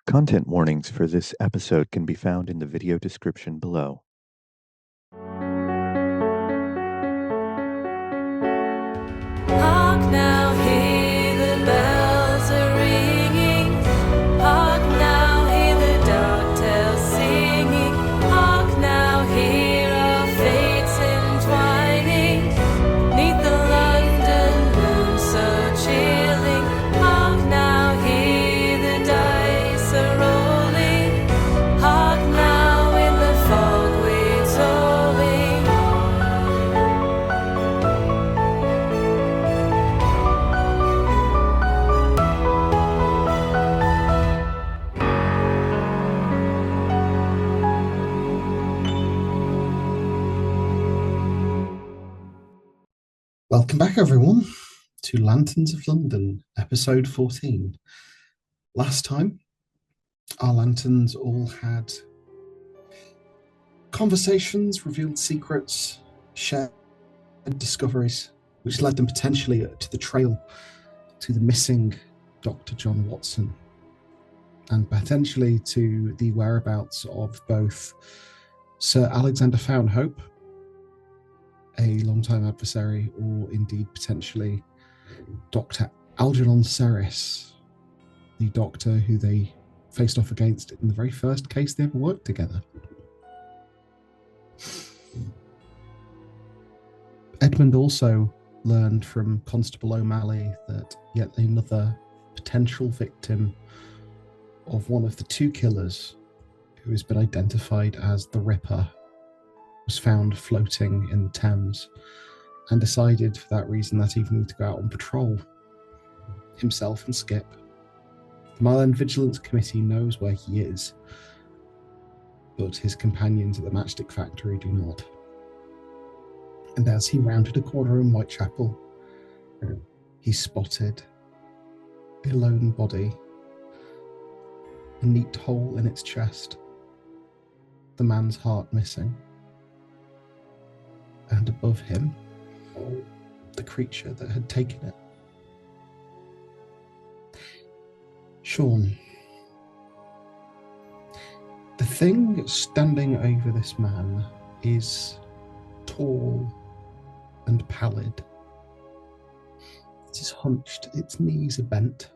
Content warnings for this episode can be found in the video description below. Hark now, hear the bells are ringing. Hark now, hear the dark tales singing. Hark now, hear our fates entwining. 'Neath the London moon so chilling. Hark now, hear the dice are rolling. Hark now, in the fog we're tolling. Welcome back, everyone, to Lanterns of London, episode 14. Last time, our lanterns all had conversations, revealed secrets, shared discoveries, which led them potentially to the trail to the missing Dr. John Watson, and potentially to the whereabouts of both Sir Alexander Founhope, a long-time adversary, or indeed potentially Dr. Algernon Serris, the doctor who they faced off against in the very first case they ever worked together. Edmund also learned from Constable O'Malley that yet another potential victim of one of the two killers, who has been identified as the Ripper, was found floating in the Thames, and decided for that reason that evening to go out on patrol. Himself and Skip. The Mile End Vigilance Committee knows where he is, but his companions at the Matchstick Factory do not. And as he rounded a corner in Whitechapel, he spotted a lone body, a neat hole in its chest, the man's heart missing, and above him, the creature that had taken it. Sean, the thing standing over this man is tall and pallid. It is hunched, its knees are bent,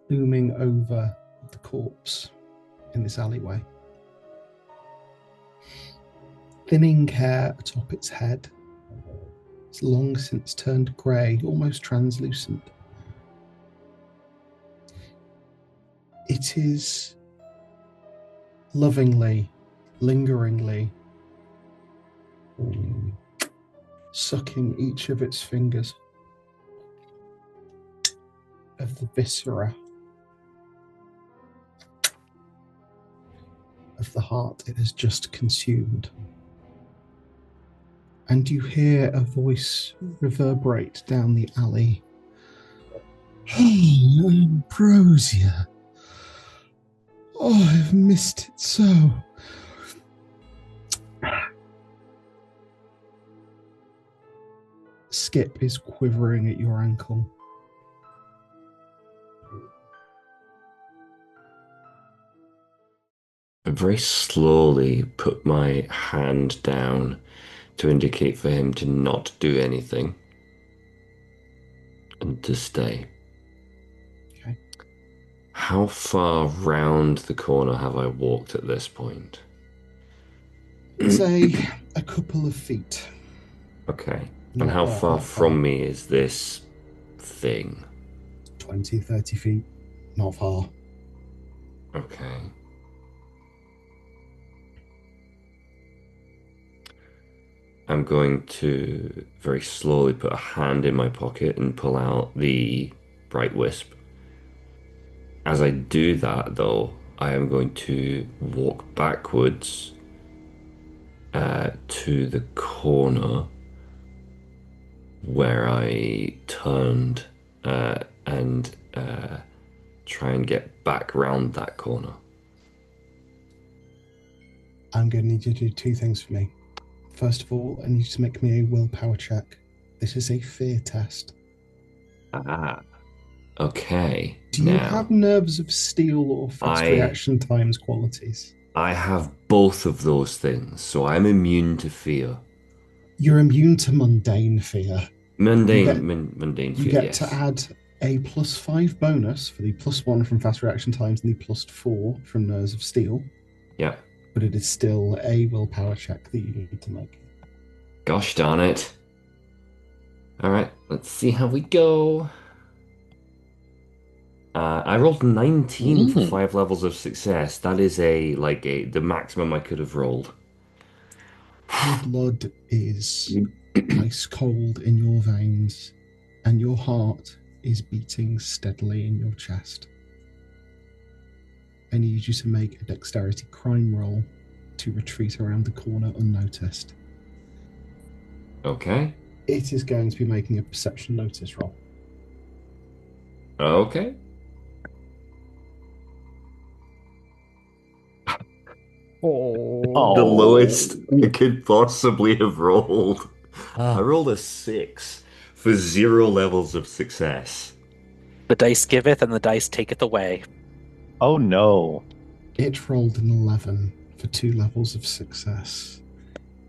looming over the corpse in this alleyway. Thinning hair atop its head. It's long since turned grey, almost translucent. It is lovingly, lingeringly sucking each of its fingers of the viscera of the heart it has just consumed. And you hear a voice reverberate down the alley. "Oh, Ambrosia. Oh, I've missed it so." Skip is quivering at your ankle. I very slowly put my hand down to indicate for him to not do anything and to stay. Okay. How far round the corner have I walked at this point? Say a couple of feet. Okay. Not And how that far far. from me is this thing? 20, 30 feet. Not far. Okay. I'm going to very slowly put a hand in my pocket and pull out the bright wisp. As I do that, though, I am going to walk backwards to the corner where I turned and try and get back round that corner. I'm going to need you to do two things for me. First of all, I need you to make me a willpower check. This is a fear test. Ah, okay. Do you Now, have nerves of steel or fast I reaction times qualities? I have both of those things, so I'm immune to fear. You're immune to mundane fear. You get Mundane you fear, get to yes. add a +5 bonus for the +1 from fast reaction times and the +4 from nerves of steel, Yeah. but it is still a willpower check that you need to make. Gosh darn it. All right, let's see how we go. I rolled 19 for 5 levels of success. That is the maximum I could have rolled. Your blood is ice cold in your veins, and your heart is beating steadily in your chest. I need you to make a dexterity crime roll to retreat around the corner unnoticed. Okay. It is going to be making a perception notice roll. Okay. The lowest I could possibly have rolled. I rolled a 6 for 0 levels of success. The dice giveth and the dice taketh away. Oh no. It rolled an 11 for 2 levels of success.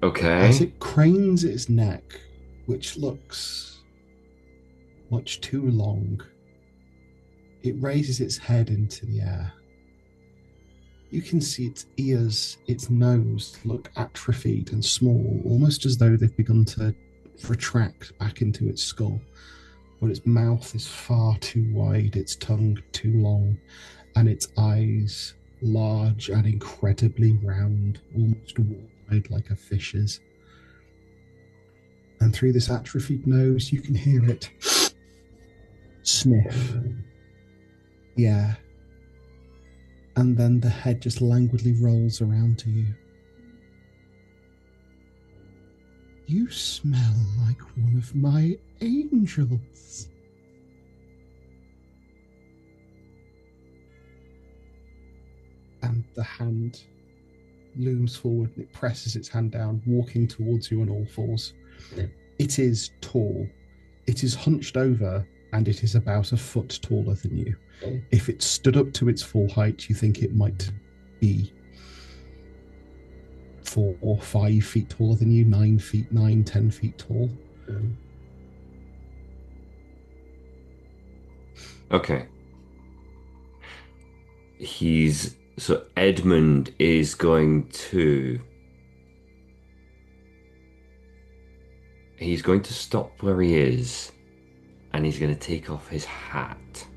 As Okay. it cranes its neck, which looks much too long, it raises its head into the air. You can see its ears, its nose look atrophied and small, almost as though they've begun to retract back into its skull. But its mouth is far too wide, its tongue too long, and its eyes large and incredibly round, almost wide like a fish's. And through this atrophied nose, you can hear it sniff the air. And then the head just languidly rolls around to you. You smell like one of my angels. And the hand looms forward and it presses its hand down, walking towards you on all fours. It is tall. It is hunched over and it is about a foot taller than you. If it stood up to its full height, you think it might be 4 or 5 feet taller than you, 9 feet, 10 feet tall. Okay. So Edmund is going to stop where he is and he's going to take off his hat.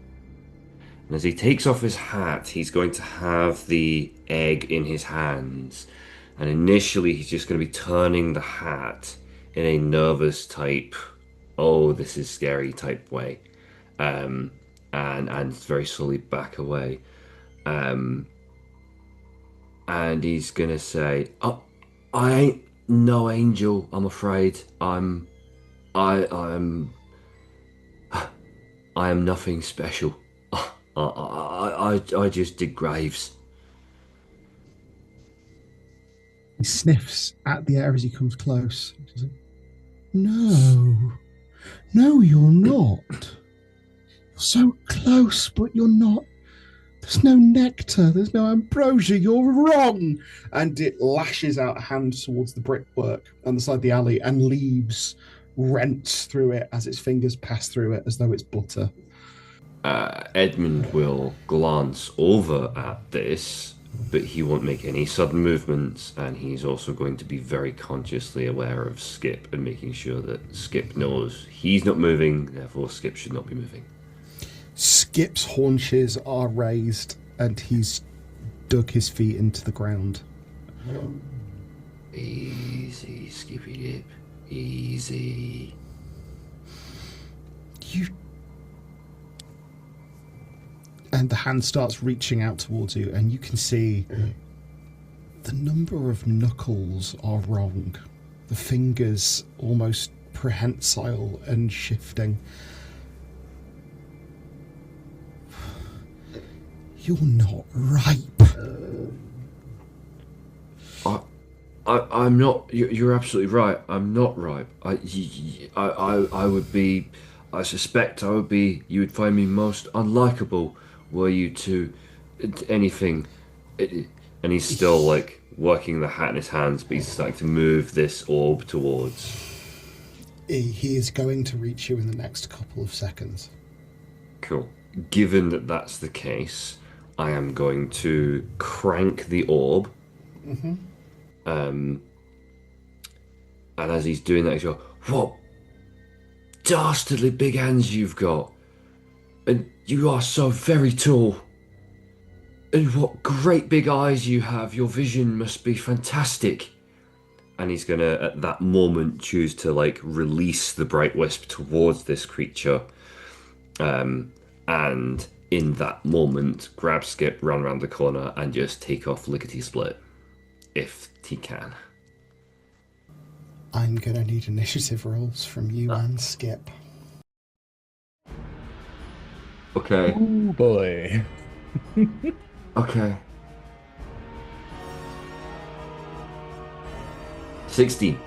And as he takes off his hat, he's going to have the egg in his hands. And initially, he's just going to be turning the hat in a nervous type, oh, this is scary type way. And very slowly back away. And he's going to say, oh, I ain't no angel, I'm afraid. I am nothing special. I just dig graves. He sniffs at the air as he comes close. He's like, no, you're not. You're so close, but you're not. There's no nectar, there's no ambrosia, you're wrong. And it lashes out a hand towards the brickwork on the side of the alley and leaves rents through it as its fingers pass through it as though it's butter. Edmund will glance over at this, but he won't make any sudden movements, and he's also going to be very consciously aware of Skip and making sure that Skip knows he's not moving, therefore Skip should not be moving. Skip's haunches are raised and he's dug his feet into the ground. Easy, Skippy Dip. Easy. And the hand starts reaching out towards you, and you can see the number of knuckles are wrong. The fingers almost prehensile and shifting. You're not ripe. I'm not. You're absolutely right. I'm not ripe. I would be. I suspect you would find me most unlikable were you to anything. And he's still like working the hat in his hands, but he's starting to move this orb towards. He is going to reach you in the next couple of seconds. Cool. Given that that's the case, I am going to crank the orb. Um, and as he's doing that, he's going, "What dastardly big hands you've got! And you are so very tall! And what great big eyes you have! Your vision must be fantastic!" And he's gonna, at that moment, choose to like release the bright wisp towards this creature. And in that moment, grab Skip, run around the corner, and just take off lickety split, if he can. I'm gonna need initiative rolls from you and Skip. Okay. Oh boy. Okay. 16.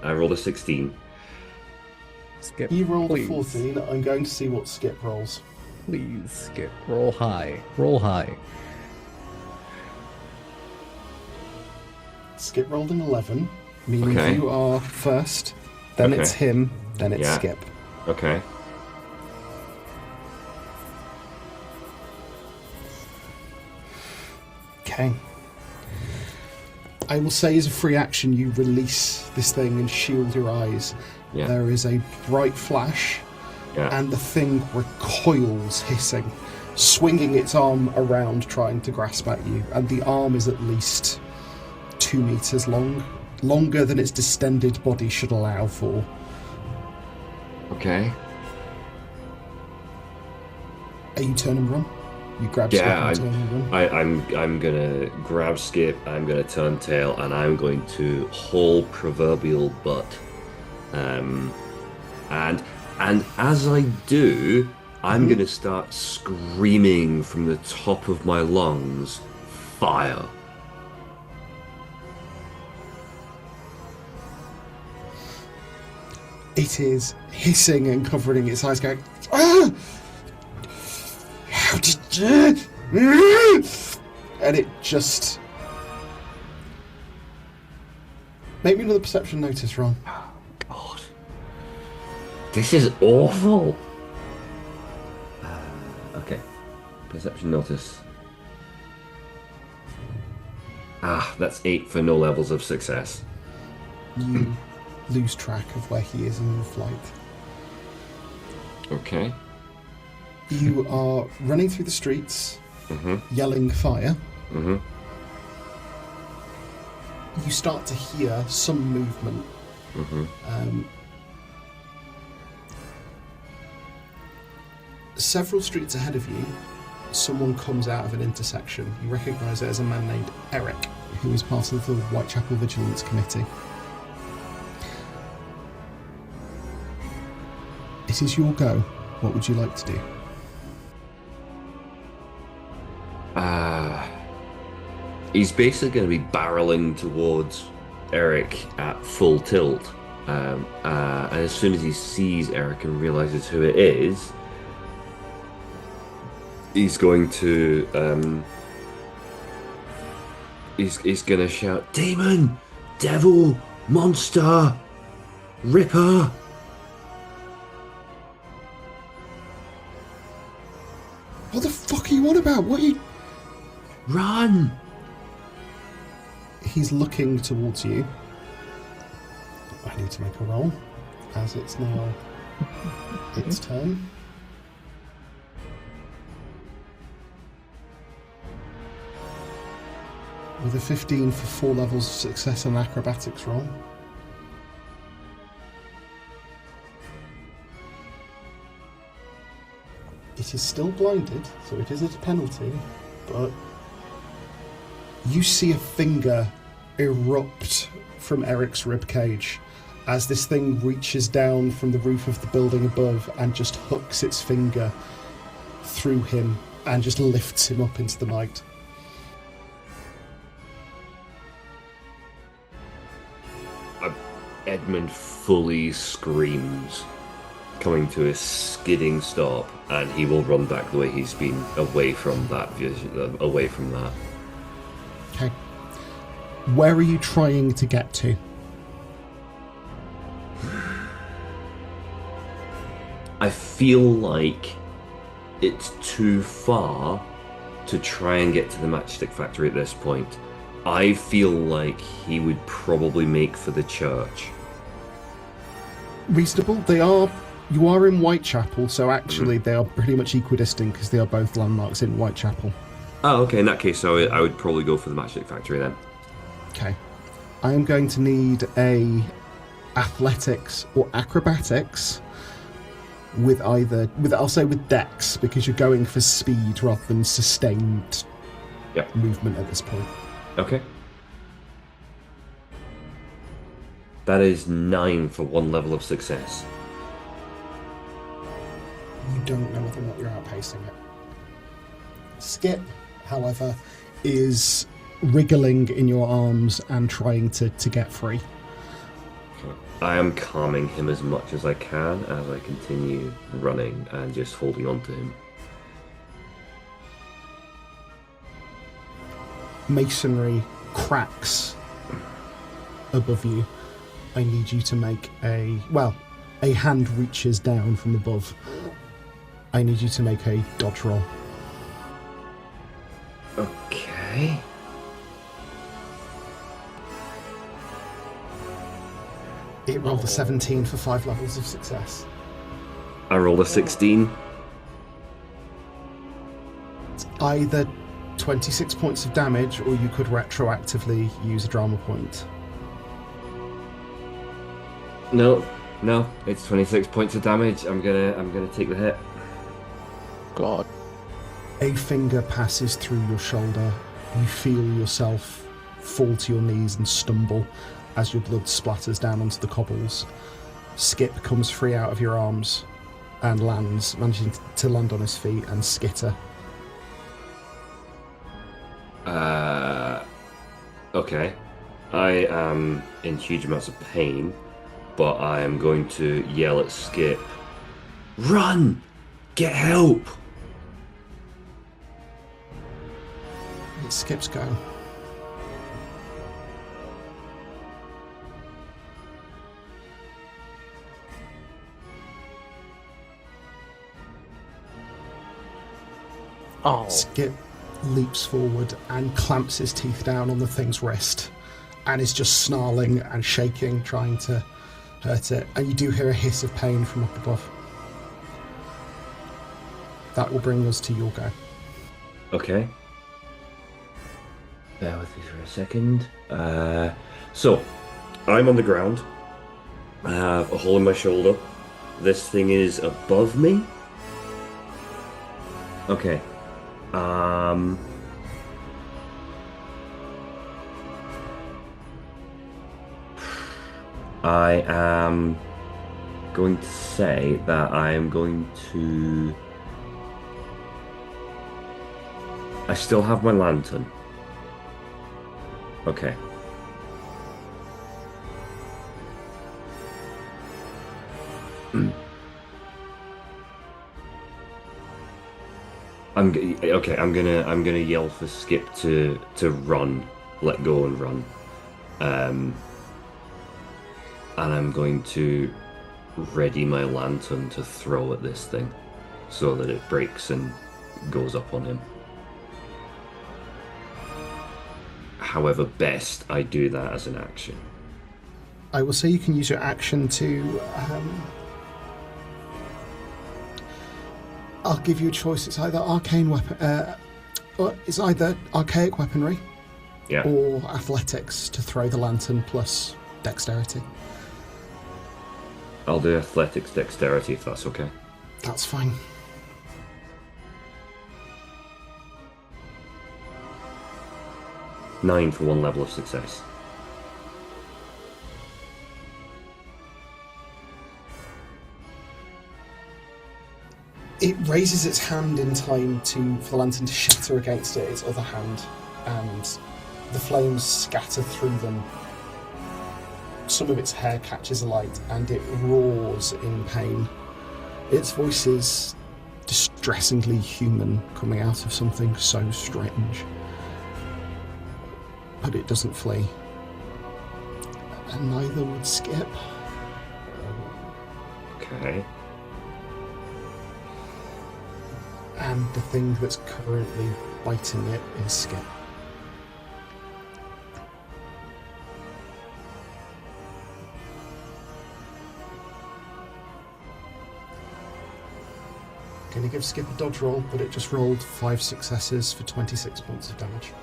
I rolled a 16. Skip. You rolled please. a 14. I'm going to see what Skip rolls. Please, Skip. Roll high. Roll high. Skip rolled an 11, meaning Okay. you are first, then Okay. it's him, then it's Yeah. Skip. Okay. Okay. I will say as a free action, you release this thing and shield your eyes. Yeah. There is a bright flash, Yeah. and the thing recoils, hissing, swinging its arm around, trying to grasp at you. And the arm is at least 2 meters long, longer than its distended body should allow for. Okay. Are you turn and run? You grab Yeah, Skip and turn and run. I'm gonna grab Skip, I'm gonna turn tail, and I'm going to haul proverbial butt. And as I do, I'm gonna start screaming from the top of my lungs, fire. It is hissing and covering its eyes, going, "Ah! How did you?" And it just. Make me another perception notice, Ron. God. This is awful. Okay. Perception notice. That's 8 for no levels of success. You lose track of where he is in your flight. Okay. You are running through the streets, yelling fire. You start to hear some movement. Several streets ahead of you, someone comes out of an intersection. You recognise it as a man named Eric, who is part of the Whitechapel Vigilance Committee. It is your go. What would you like to do? He's basically going to be barreling towards Eric at full tilt. And as soon as he sees Eric and realizes who it is, he's going to he's going to shout, "Demon! Devil! Monster! Ripper!" What the fuck are you on about? What are you... Run! He's looking towards you. I need to make a roll, as it's now its turn. With a 15 for 4 levels of success and acrobatics roll. It is still blinded, so it is a penalty, but you see a finger erupt from Eric's ribcage as this thing reaches down from the roof of the building above and just hooks its finger through him and just lifts him up into the night. Edmund fully screams coming to a skidding stop, and he will run back the way he's been, away from that vision, away from that. Okay. Where are you trying to get to? I feel like it's too far to try and get to the matchstick factory at this point. I feel like he would probably make for the church. Reasonable. You are in Whitechapel, so actually they are pretty much equidistant because they are both landmarks in Whitechapel. Oh, okay. In that case, so I would probably go for the matchstick factory then. Okay. I am going to need a athletics or acrobatics with I'll say with dex, because you're going for speed rather than sustained movement at this point. Okay. That is 9 for 1 level of success. You don't know whether or not you're outpacing it. Skip, however, is wriggling in your arms and trying to get free. I am calming him as much as I can as I continue running and just holding on to him. Masonry cracks above you. I need you to make a hand reaches down from above. I need you to make a dodge roll. Okay. It rolled a 17 for 5 levels of success. I rolled a 16. It's either 26 points of damage, or you could retroactively use a drama point. No, it's 26 points of damage. I'm gonna take the hit. God. A finger passes through your shoulder. You feel yourself fall to your knees and stumble as your blood splatters down onto the cobbles. Skip comes free out of your arms and lands, managing to land on his feet and skitter. Okay. I am in huge amounts of pain, but I am going to yell at Skip, "Run! Get help!" It's Skip's go. Oh. Skip leaps forward and clamps his teeth down on the thing's wrist and is just snarling and shaking, trying to hurt it. And you do hear a hiss of pain from up above. That will bring us to your go. Okay. Bear with me for a second. So, I'm on the ground. I have a hole in my shoulder. This thing is above me. Okay. I am going to say that I am going to... I still have my lantern. Okay. I'm gonna yell for Skip to run, let go and run, and I'm going to ready my lantern to throw at this thing, so that it breaks and goes up on him. However best I do that as an action. I will say you can use your action to... I'll give you a choice. It's either arcane weapon, or it's either archaic weaponry, or athletics to throw the lantern plus dexterity. I'll do athletics dexterity if that's okay. That's fine. Nine for 1 level of success. It raises its hand in time for the lantern to shatter against its other hand, and the flames scatter through them. Some of its hair catches alight, and it roars in pain. Its voice is distressingly human, coming out of something so strange. But it doesn't flee. And neither would Skip. Okay. And the thing that's currently biting it is Skip. Going to give Skip a dodge roll, but it just rolled 5 successes for 26 points of damage.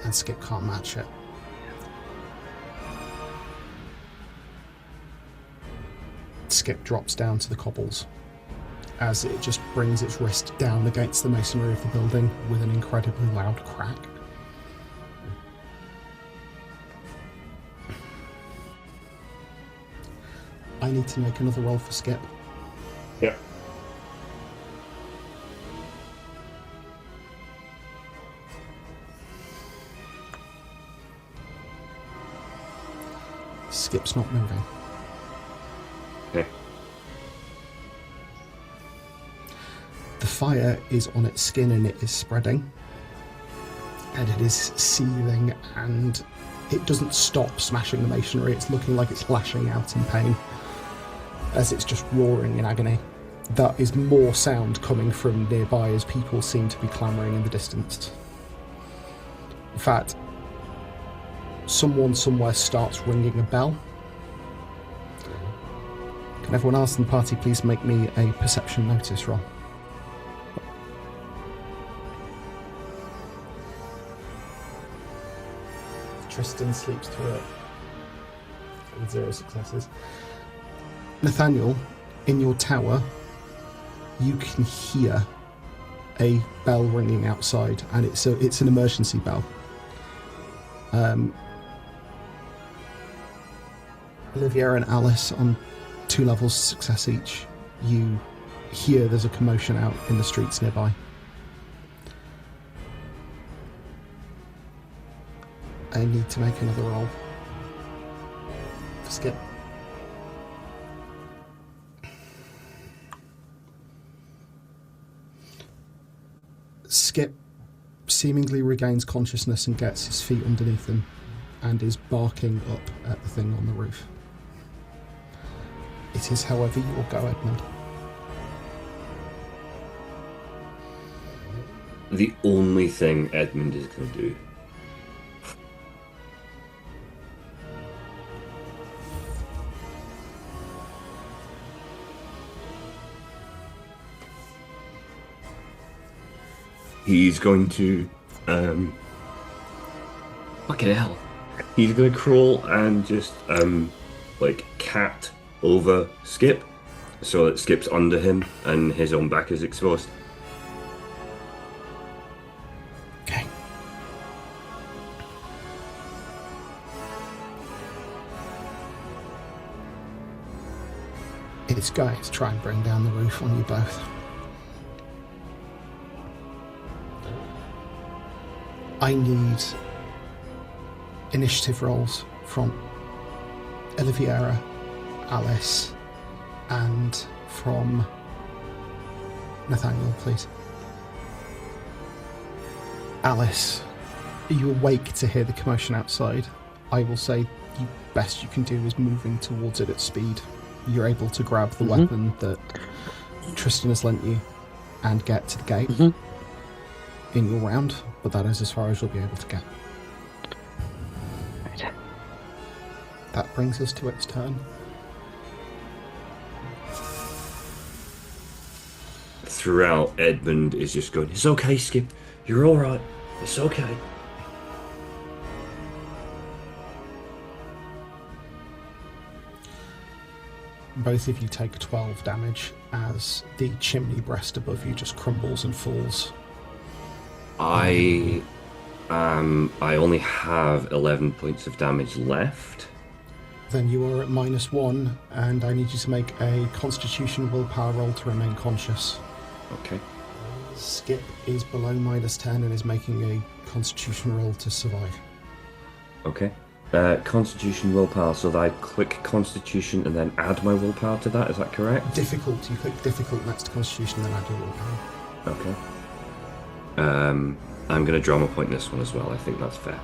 And Skip can't match it. Skip drops down to the cobbles as it just brings its wrist down against the masonry of the building with an incredibly loud crack. I need to make another roll for Skip. Yep. Skip's not moving. Okay. The fire is on its skin and it is spreading. And it is seething, and it doesn't stop smashing the masonry. It's looking like it's lashing out in pain as it's just roaring in agony. That is more sound coming from nearby as people seem to be clamouring in the distance. In fact, someone somewhere starts ringing a bell. Can everyone else in the party please make me a perception notice roll? Tristan sleeps through it with 0 successes. Nathaniel, in your tower, you can hear a bell ringing outside, and it's an emergency bell. Olivia and Alice, on 2 levels of success each, you hear there's a commotion out in the streets nearby. I need to make another roll for Skip. Skip seemingly regains consciousness and gets his feet underneath him and is barking up at the thing on the roof. It is, however, your go, Edmund. The only thing Edmund is going to do. He's going to, fucking hell. He's going to crawl and just, like, cat over Skip, so that Skip's under him and his own back is exposed. Okay. It's going to try and bring down the roof on you both. I need initiative rolls from Oliviera, Alice, and from Nathaniel, please. Alice, you awake to hear the commotion outside. I will say the best you can do is moving towards it at speed. You're able to grab the weapon that Tristan has lent you and get to the gate in your round, but that is as far as you'll be able to get. Right. That brings us to its turn. Throughout, Edmund is just going, "It's okay, Skip. You're all right. It's okay." Both of you take 12 damage as the chimney breast above you just crumbles and falls. I only have 11 points of damage left. Then you are at -1, and I need you to make a Constitution willpower roll to remain conscious. Okay. Skip is below -10 and is making a Constitution roll to survive. Okay. Constitution willpower, so that I click Constitution and then add my willpower to that, is that correct? Difficult. You click difficult next to Constitution, then add your willpower. Okay. I'm going to drama point this one as well. I think that's fair.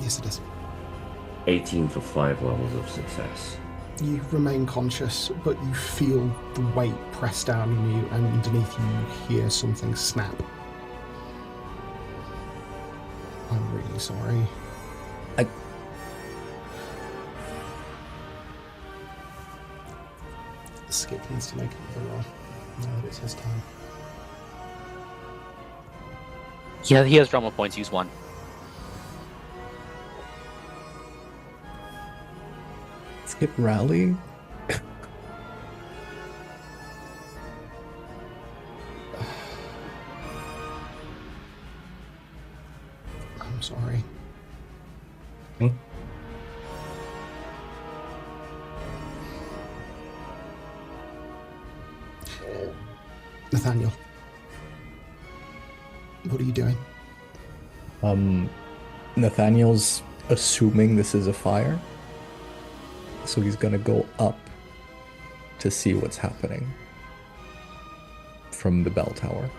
Yes, it is. 18 for 5 levels of success. You remain conscious, but you feel the weight press down on you, and underneath you hear something snap. I'm really sorry. Skip needs to make another roll. Now that it's his time. Yeah, he has drama points. Use one. Skip rally. I'm sorry. Okay. Nathaniel, what are you doing? Nathaniel's assuming this is a fire, so he's gonna go up to see what's happening from the bell tower.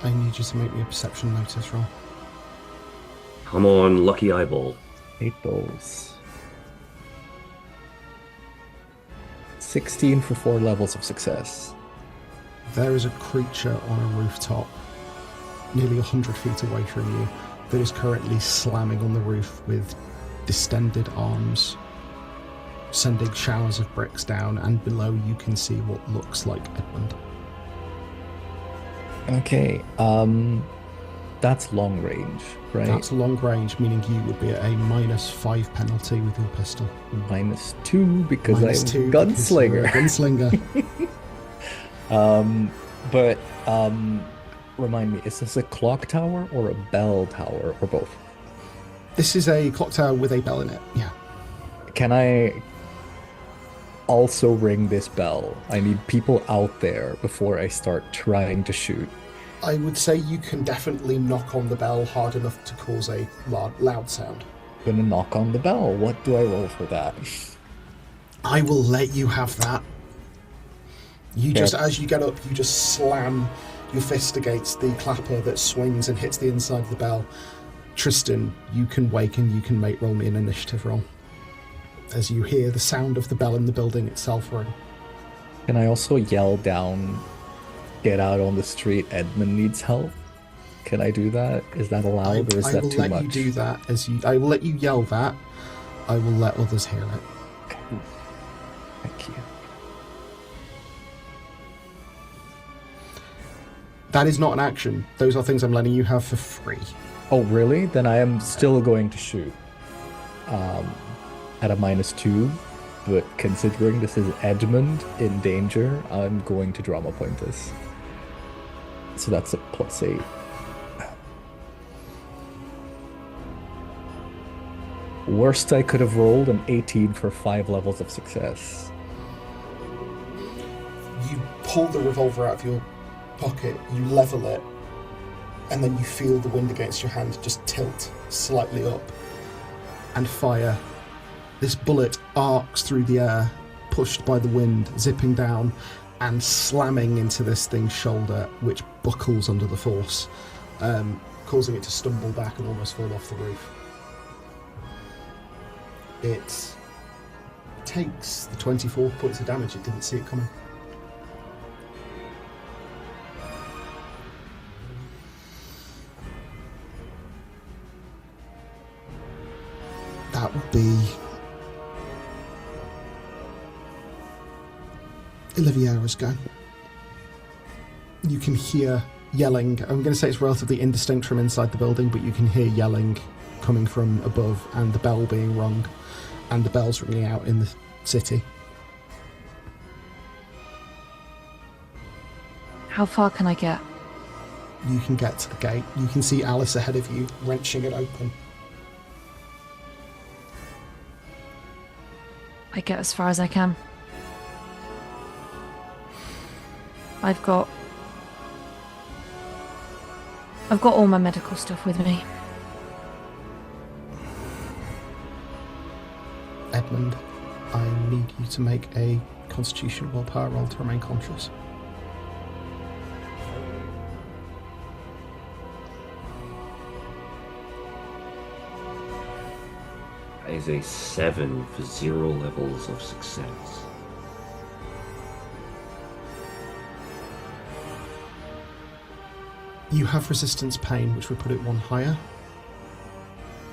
I need you to make me a perception notice roll. Come on, lucky eyeball. 8 those. 16 for 4 levels of success. There is a creature on a rooftop, nearly 100 feet away from you, that is currently slamming on the roof with distended arms, sending showers of bricks down, and below you can see what looks like Edmund. Okay, that's long range, right? That's long range, meaning you would be at a -5 penalty with your pistol. -2 because I'm -2 because you're a gunslinger. gunslinger. But remind me, is this a clock tower or a bell tower or both? This is a clock tower with a bell in it, yeah. Can I also ring this bell? I need people out there before I start trying to shoot. I would say you can definitely knock on the bell hard enough to cause a loud sound. I'm gonna knock on the bell. What do I roll for that? I will let you have that. You Okay. just, as you get up, you just slam your fist against the clapper that swings and hits the inside of the bell. Tristan, you can wake and you can roll me an initiative roll as you hear the sound of the bell in the building itself ring. Can I also yell down, get out on the street, Edmund needs help? Can I do that? Is that allowed or is I that will too let much? you do that. I will let you yell that. I will let others hear it. Okay. Thank you. That is not an action. Those are things I'm letting you have for free. Oh, really? Then I am still going to shoot. At a -2, but considering this is Edmund in danger, I'm going to drama point this. So that's a +8. Worst I could have rolled, an 18 for 5 levels of success. You pull the revolver out of your pocket, you level it, and then you feel the wind against your hand just tilt slightly up and fire. This bullet arcs through the air, pushed by the wind, zipping down and slamming into this thing's shoulder, which buckles under the force, causing it to stumble back and almost fall off the roof. It takes the 24 points of damage. It didn't see it coming. That would be Oliviera's go. You can hear yelling. I'm going to say it's relatively indistinct from inside the building, but you can hear yelling coming from above and the bell being rung and the bells ringing out in the city. How far can I get? You can get to the gate. You can see Alice ahead of you, wrenching it open. I get as far as I can. I've got I've got all my medical stuff with me. Edmund, I need you to make a Constitution willpower roll to remain conscious. That is a 7 for 0 levels of success. You have resistance pain, which would put it one higher,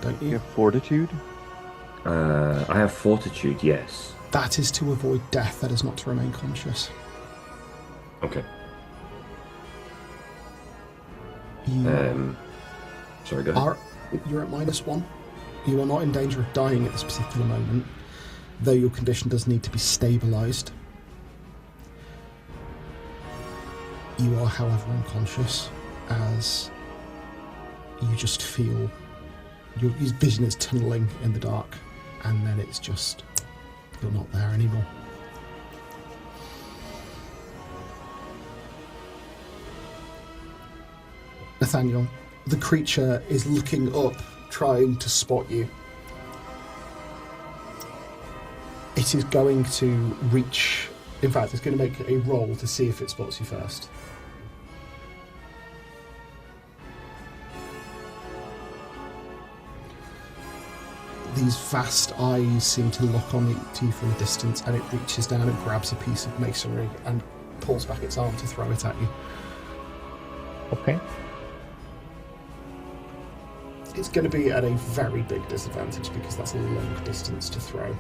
don't You you? have fortitude? I have fortitude, yes. That is to avoid death, that is not to remain conscious. Okay. You Sorry, go ahead. you're at -1. You are not in danger of dying at this particular moment, though your condition does need to be stabilised. You are, however, unconscious, as you just feel your vision is tunnelling in the dark, and then it's just, you're not there anymore. Nathaniel, the creature is looking up, trying to spot you. It is going to reach, in fact, it's going to make a roll to see if it spots you first. These vast eyes seem to lock on to you from a distance, and it reaches down and grabs a piece of masonry and pulls back its arm to throw it at you. Okay. It's going to be at a very big disadvantage because that's a long distance to throw.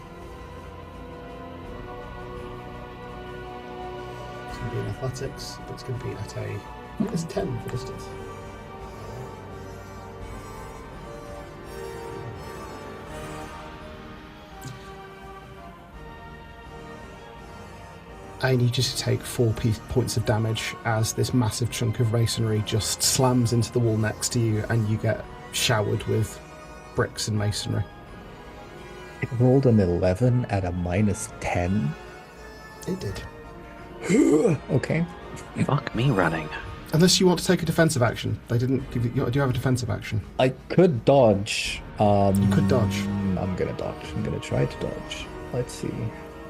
It's going to be in athletics, but it's going to be at a -10 for distance. I need you to take 4 points of damage as this massive chunk of masonry just slams into the wall next to you, and you get showered with bricks and masonry. It rolled an 11 at a -10. It did. Okay. Fuck me running. Unless you want to take a defensive action. They didn't give you... Do you have a defensive action? I could dodge. You could dodge. I'm gonna dodge. I'm gonna try to dodge. Let's see.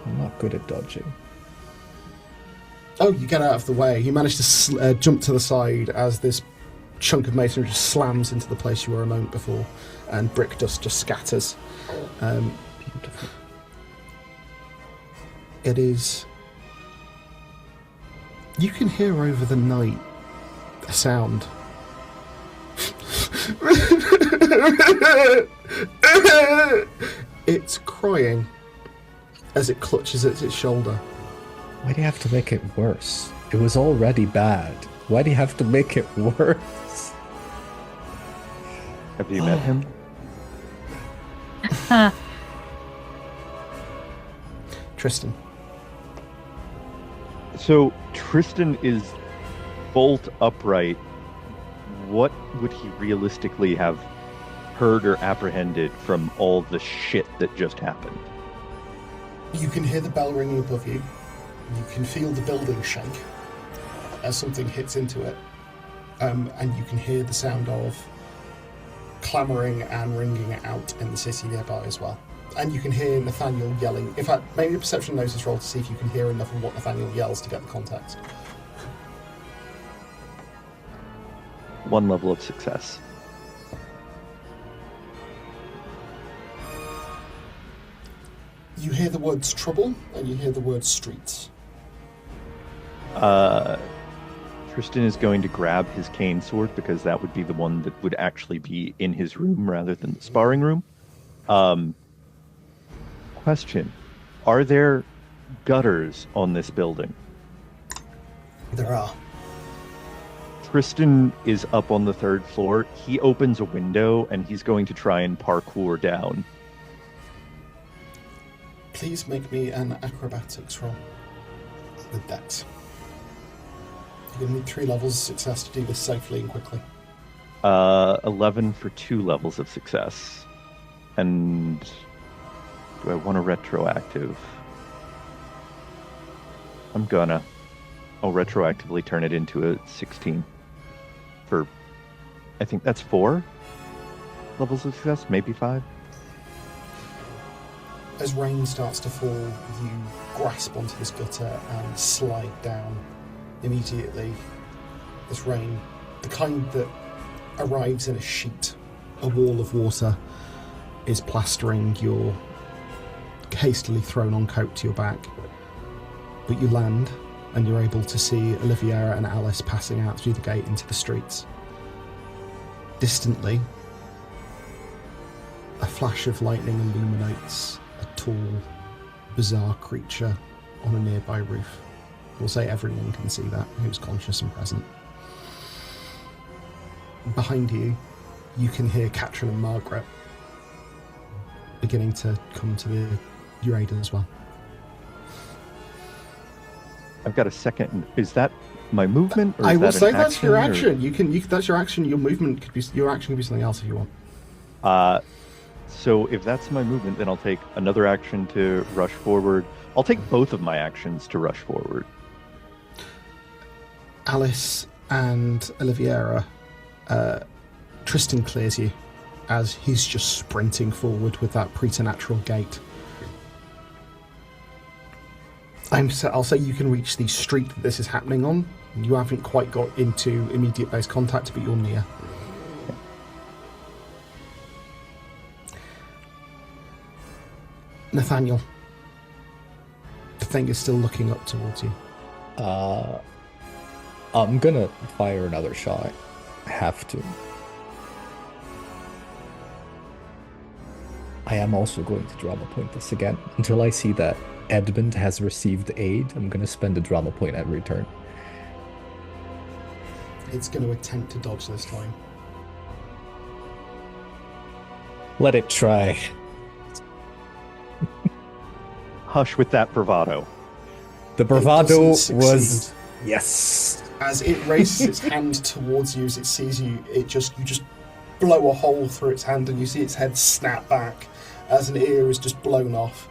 I'm not good at dodging. Oh, you get out of the way. You manage to jump to the side as this chunk of masonry just slams into the place you were a moment before, and brick dust just scatters. Beautiful. It is... You can hear over the night a sound. It's crying as it clutches at its shoulder. Why do you have to make it worse? It was already bad. Why do you have to make it worse? Have you met him? Tristan. So Tristan is bolt upright. What would he realistically have heard or apprehended from all the shit that just happened? You can hear the bell ringing above you. You can feel the building shake as something hits into it. And you can hear the sound of clamouring and ringing out in the city nearby as well. And you can hear Nathaniel yelling. In fact, maybe a perception notice roll to see if you can hear enough of what Nathaniel yells to get the context. 1 level of success. You hear the words trouble, and you hear the words streets. Tristan is going to grab his cane sword because that would be the one that would actually be in his room rather than the sparring room. Question. Are there gutters on this building? There are. Tristan is up on the 3rd floor. He opens a window and he's going to try and parkour down. Please make me an acrobatics roll with Dex. You're going to need 3 levels of success to do this safely and quickly. 11 for 2 levels of success. And do I want a retroactive? I'm gonna. I'll retroactively turn it into a 16 for I think that's 4 levels of success, maybe 5. As rain starts to fall, you grasp onto this gutter and slide down immediately. This rain, the kind that arrives in a sheet, a wall of water, is plastering your hastily thrown on coat to your back. But you land, and you're able to see Oliviera and Alice passing out through the gate into the streets. Distantly, a flash of lightning illuminates a tall, bizarre creature on a nearby roof. We'll say everyone can see that, who's conscious and present. Behind you, you can hear Katrin and Margaret beginning to come to your aid as well. I've got a second. Is that my movement? Or is I will that say an that's your or- action. You can. That's your action. Your movement could be. Your action could be something else if you want. So if that's my movement, then I'll take another action to rush forward. I'll take both of my actions to rush forward. Alice and Oliviera, Tristan clears you as he's just sprinting forward with that preternatural gait. I'll say you can reach the street that this is happening on. You haven't quite got into immediate base contact, but you're near. Nathaniel, the thing is still looking up towards you. I'm gonna fire another shot. I have to. I am also going to drama point this again. Until I see that Edmund has received aid, I'm gonna spend a drama point every turn. It's going to attempt to dodge this time. Let it try. Hush with that bravado. The bravado doesn't was succeed. yes. As it raises its hand towards you, as it sees you, you just blow a hole through its hand, and you see its head snap back as an ear is just blown off.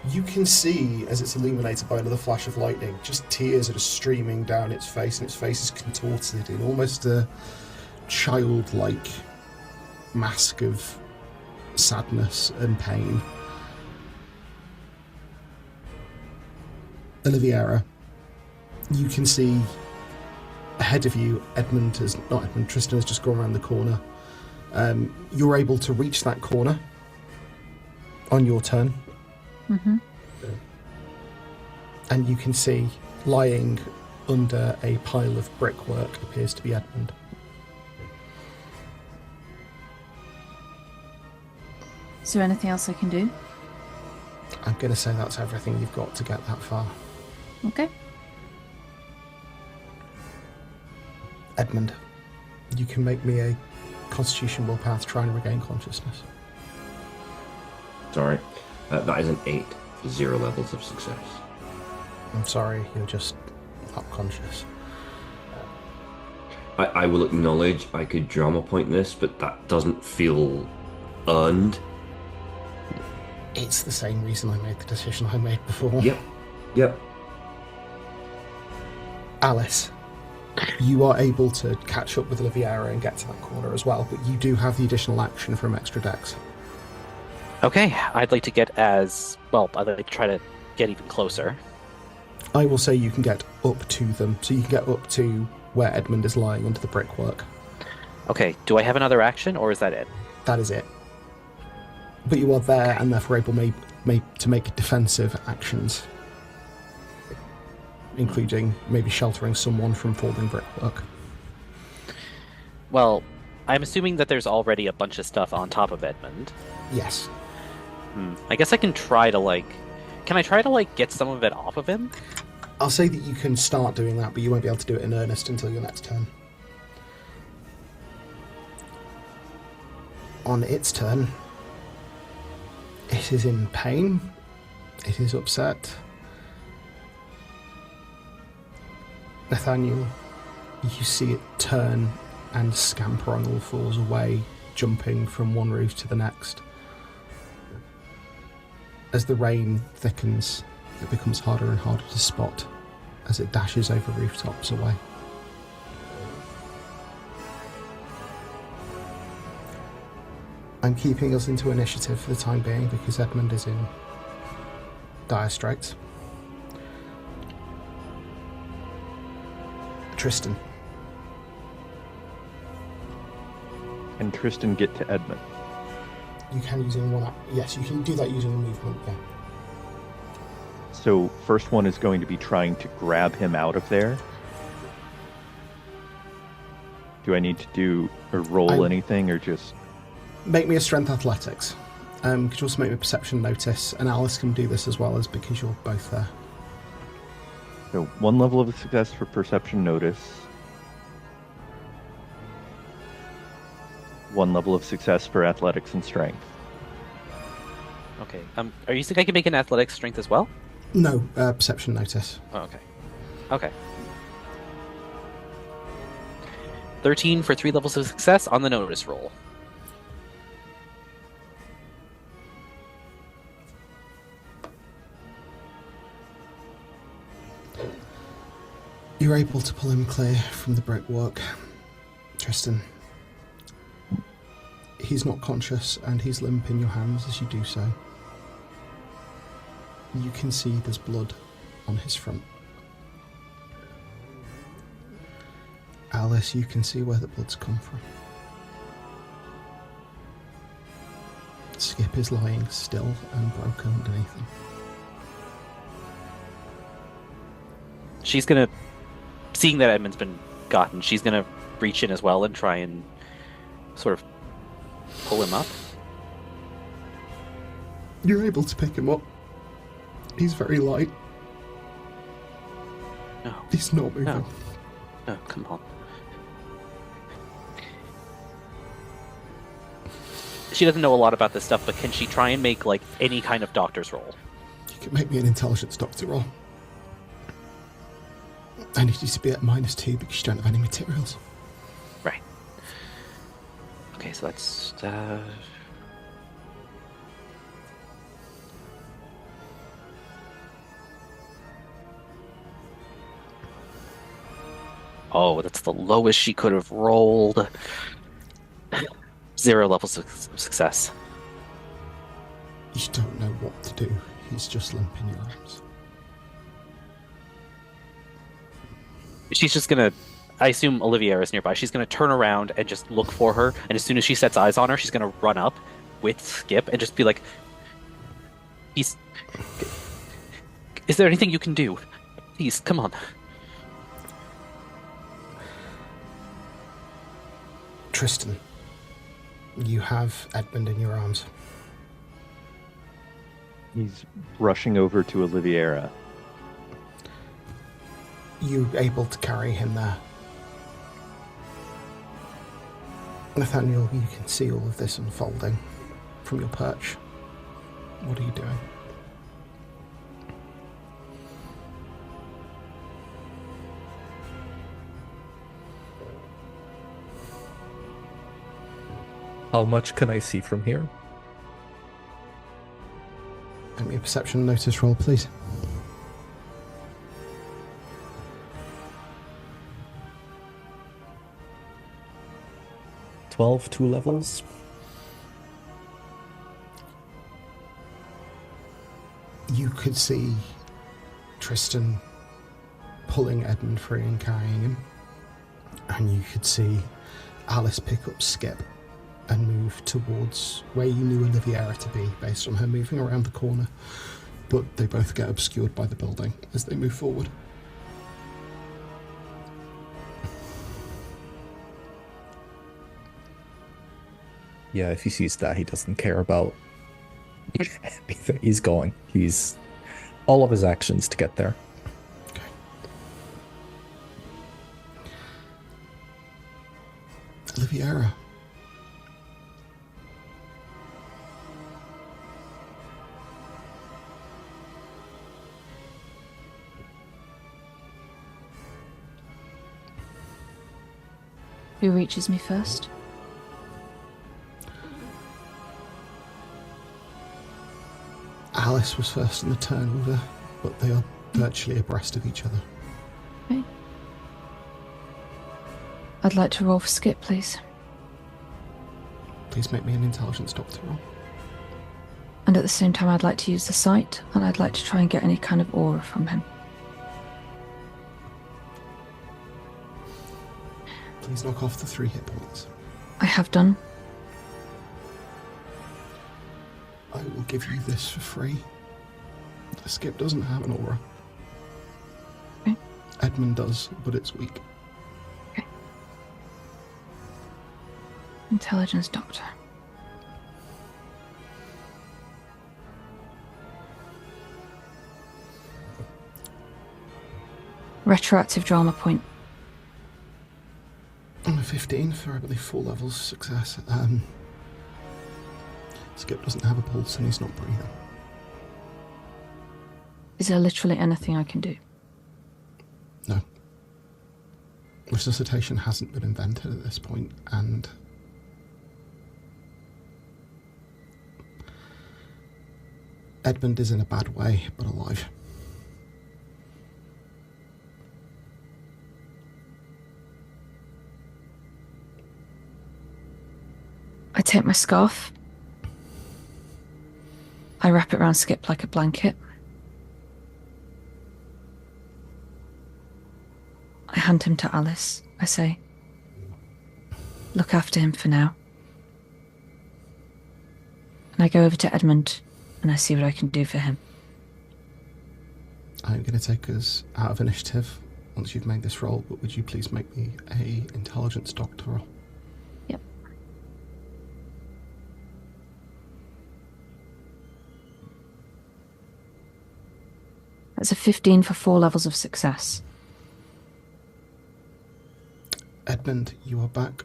You can see, as it's illuminated by another flash of lightning, just tears that are streaming down its face, and its face is contorted in almost a childlike mask of sadness and pain. Oliviera, you can see ahead of you, Tristan has just gone around the corner. You're able to reach that corner on your turn. Mm-hmm. And you can see, lying under a pile of brickwork, appears to be Edmund. Is there anything else I can do? I'm going to say that's everything you've got to get that far. Okay. Edmund, you can make me a Constitution willpower to try and regain consciousness. Sorry. That is an 8 for 0 levels of success. I'm sorry, you're just not conscious. I will acknowledge I could drama point this, but that doesn't feel earned. It's the same reason I made the decision I made before. Yep. Alice, you are able to catch up with Oliviera and get to that corner as well, but you do have the additional action from extra dex. Okay, I'd like to get I'd like to try to get even closer. I will say you can get up to them, so you can get up to where Edmund is lying under the brickwork. Okay, do I have another action, or is that it? That is it. But you are there, and therefore able to make defensive actions, including maybe sheltering someone from falling brickwork. Well, I'm assuming that there's already a bunch of stuff on top of Edmund. Yes. I guess I can try to, Can I try to, get some of it off of him? I'll say that you can start doing that, but you won't be able to do it in earnest until your next turn. On its turn, it is in pain. It is upset. Nathaniel, you see it turn and scamper on all fours away, jumping from one roof to the next. As the rain thickens, it becomes harder and harder to spot as it dashes over rooftops away. I'm keeping us into initiative for the time being because Edmund is in dire straits. Tristan. Can Tristan get to Edmund? You can using one. Yes, you can do that using a movement. Yeah. So first one is going to be trying to grab him out of there. Do I need to do or roll anything or just... Make me a strength athletics. Could you also make me a perception notice? And Alice can do this as well as because you're both there. So 1 level of success for perception notice. 1 level of success for athletics and strength. Okay. Are you think I can make an athletics strength as well? No, perception notice. Oh, okay. Okay. 13 for 3 levels of success on the notice roll. You're able to pull him clear from the brickwork, Tristan. He's not conscious and he's limp in your hands as you do so. You can see there's blood on his front. Alice, you can see where the blood's come from. Skip is lying still and broken underneath him. She's gonna, seeing that Edmund's been gotten, she's gonna reach in as well and try and sort of pull him up. You're able to pick him up. He's very light. No. He's not moving. No. No, come on. She doesn't know a lot about this stuff, but can she try and make, like, any kind of doctor's roll? You can make me an intelligence doctor roll. I need you to be at -2 because you don't have any materials. Right. Okay, so that's... Oh, that's the lowest she could have rolled. 0 levels of success. You don't know what to do. He's just limp in your arms. She's just gonna... I assume Olivier is nearby. She's gonna turn around and just look for her, and as soon as she sets eyes on her, she's gonna run up with Skip and just be like, "Is there anything you can do? Please, come on." Tristan, you have Edmund in your arms. He's rushing over to Oliviera. You able to carry him there? Nathaniel, you can see all of this unfolding from your perch. What are you doing? How much can I see from here? Give me a perception notice roll, please. Two levels. You could see Tristan pulling Edmund free and carrying him. And you could see Alice pick up Skip and move towards where you knew Oliviera to be based on her moving around the corner. But they both get obscured by the building as they move forward. Yeah, if he sees that, he doesn't care about anything. He's going. He's all of his actions to get there. Okay. Oliviera. Who reaches me first? Alice was first in the turnover, but they are virtually abreast of each other. Okay. I'd like to roll for Skip, please. Please make me an intelligence doctor roll. And at the same time, I'd like to use the sight, and I'd like to try and get any kind of aura from him. Please knock off the 3 hit points. I have done. I will give you this for free. The Skip doesn't have an aura. Okay. Edmund does, but it's weak. Okay. Intelligence doctor. Retroactive drama point. On a 15 for, I believe, 4 levels of success. Skip doesn't have a pulse and he's not breathing. Is there literally anything I can do? No. Resuscitation hasn't been invented at this point, and Edmund is in a bad way, but alive. I take my scarf. I wrap it around Skip like a blanket. I hand him to Alice. I say, look after him for now. And I go over to Edmund and I see what I can do for him. I'm going to take us out of initiative once you've made this roll, but would you please make me a intelligence doctor roll? Yep. That's a 15 for 4 levels of success. Edmund, you are back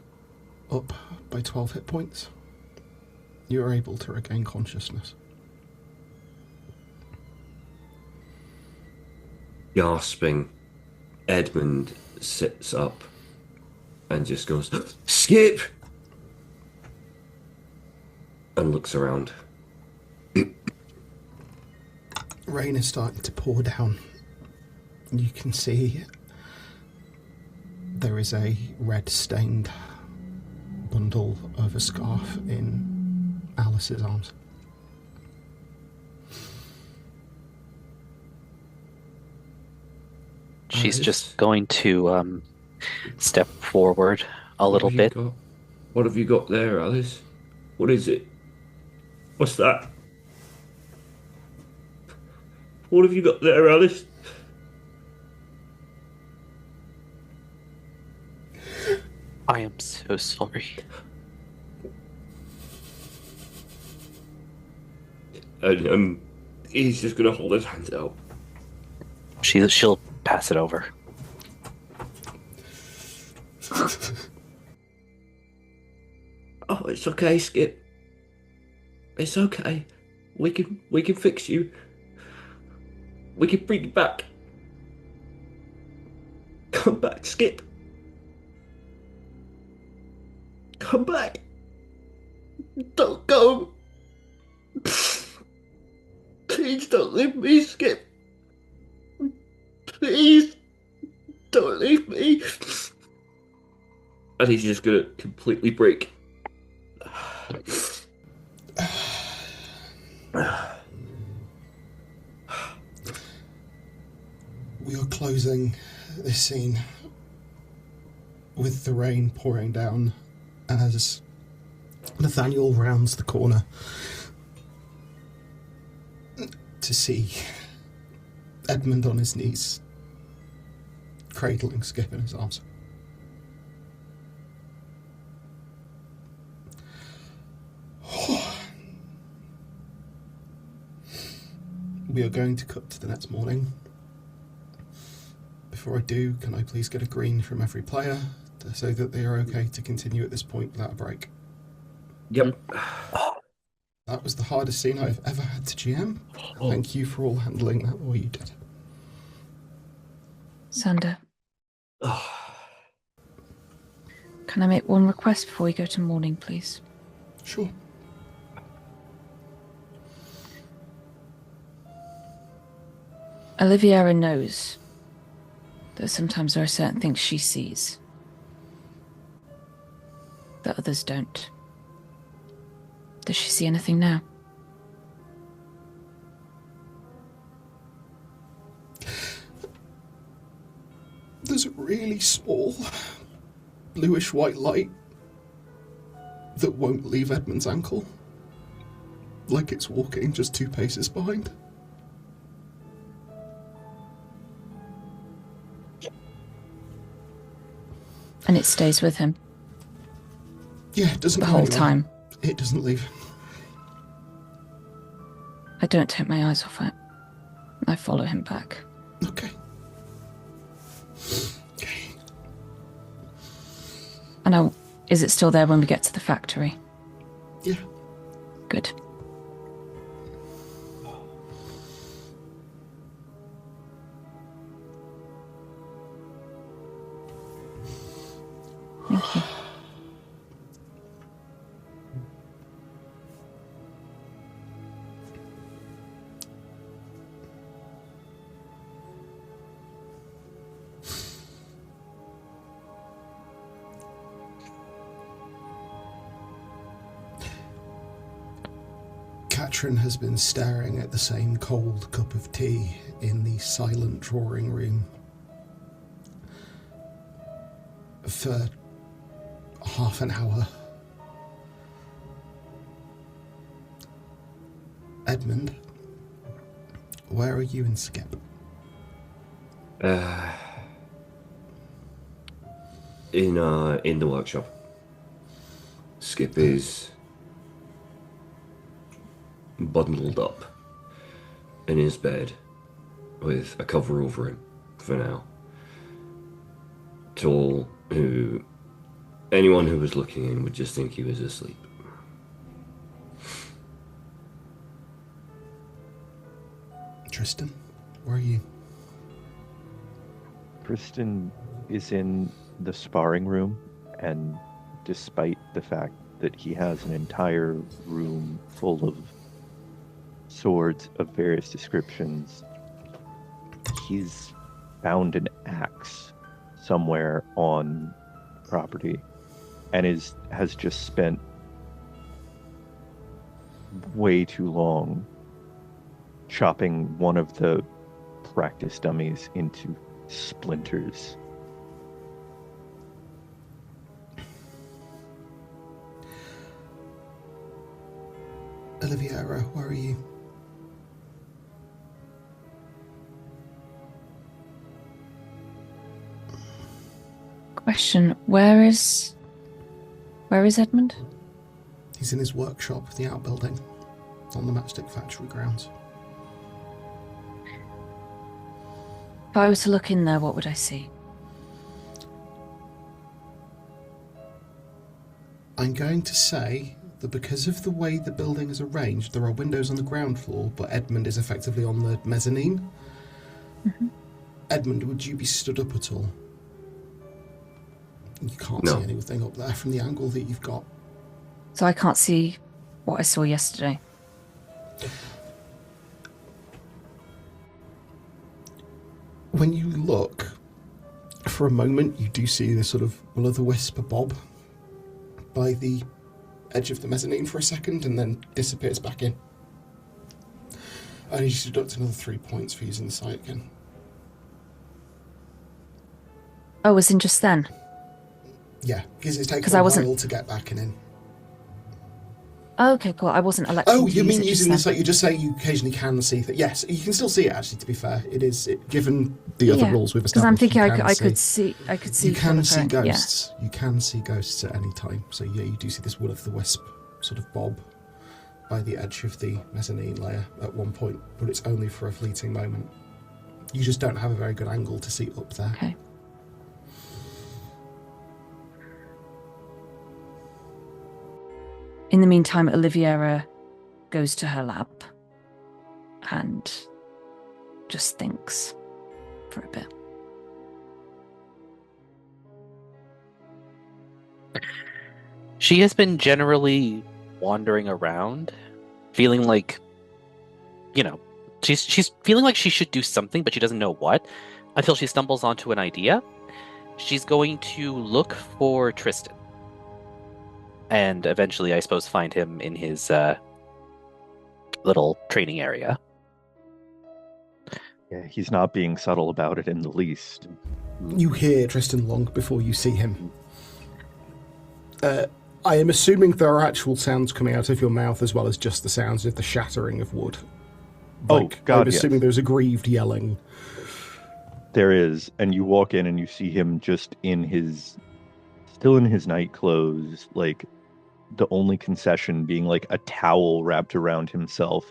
up by 12 hit points. You are able to regain consciousness. Gasping, Edmund sits up and just goes, Skip! And looks around. Rain is starting to pour down. You can see there is a red-stained bundle of a scarf in Alice's arms. She's just going to step forward a little bit. What have you got there, Alice? What is it? What's that? What have you got there, Alice? I am so sorry. And he's just gonna hold his hands out. She'll pass it over. Oh, it's okay, Skip. It's okay. We can fix you. We can bring you back. Come back, Skip. Come back. Don't go. Please don't leave me, Skip. Please don't leave me. And he's just gonna completely break. We are closing this scene with the rain pouring down as Nathaniel rounds the corner to see Edmund on his knees, cradling Skip in his arms. We are going to cut to the next morning. Before I do, can I please get a green from every player to say that they are okay to continue at this point without a break? Yep. That was the hardest scene I've ever had to GM. Thank you for all handling that the way you did. Sander, can I make one request before we go to morning, please? Sure. Oliviera knows that sometimes there are certain things she sees that others don't. Does she see anything now? There's a really small bluish white light that won't leave Edmund's ankle. Like it's walking just 2 paces behind. And it stays with him Yeah, it doesn't the go whole anywhere. time. It doesn't leave. I don't take my eyes off it. I follow him back. Okay. Okay. And is it still there when we get to the factory? Yeah. Good. Thank you. Katrin has been staring at the same cold cup of tea in the silent drawing room for half an hour. Edmund, where are you and Skip? In the workshop. Skip is bundled up in his bed with a cover over him for now. Anyone who was looking in would just think he was asleep. Tristan, where are you? Tristan is in the sparring room, and despite the fact that he has an entire room full of swords of various descriptions, he's found an axe somewhere on property and has just spent way too long chopping one of the practice dummies into splinters. Oliviera, where are you? Question: Where is Edmund? He's in his workshop, the outbuilding, on the matchstick factory grounds. If I were to look in there, what would I see? I'm going to say that because of the way the building is arranged, there are windows on the ground floor, but Edmund is effectively on the mezzanine. Mm-hmm. Edmund, would you be stood up at all? You can't No. see anything up there from the angle that you've got. So I can't see what I saw yesterday. When you look, for a moment, you do see this sort of will-o'-the-wisp bob by the edge of the mezzanine for a second and then disappears back in. I need you to deduct another 3 points for using the sight again. Oh, was in just then? Yeah, because it's taken 'Cause a I wasn't- while to get back and in. Oh, okay, cool. I wasn't elected Oh, to you use mean it using just the sight? You're just saying you occasionally can see that. Yes, you can still see it, actually, to be fair. It is, given the other rules we've Because I'm established. thinking you I can could see. I could see. You can see Jennifer, yeah. ghosts. You can see ghosts at any time. So yeah, you do see this will-o'-the-wisp sort of bob by the edge of the mezzanine layer at one point, but it's only for a fleeting moment. You just don't have a very good angle to see up there. Okay. In the meantime, Oliviera goes to her lab and just thinks for a bit. She has been generally wandering around, feeling like, she's feeling like she should do something, but she doesn't know what, until she stumbles onto an idea. She's going to look for Tristan. and eventually, I suppose, find him in his little training area. Yeah, he's not being subtle about it in the least. You hear Tristan long before you see him. I am assuming there are actual sounds coming out of your mouth as well as just the sounds of the shattering of wood. Oh, God, I'm assuming yes. there's aggrieved yelling. There is, and you walk in and you see him just still in his night clothes, like the only concession being like a towel wrapped around himself.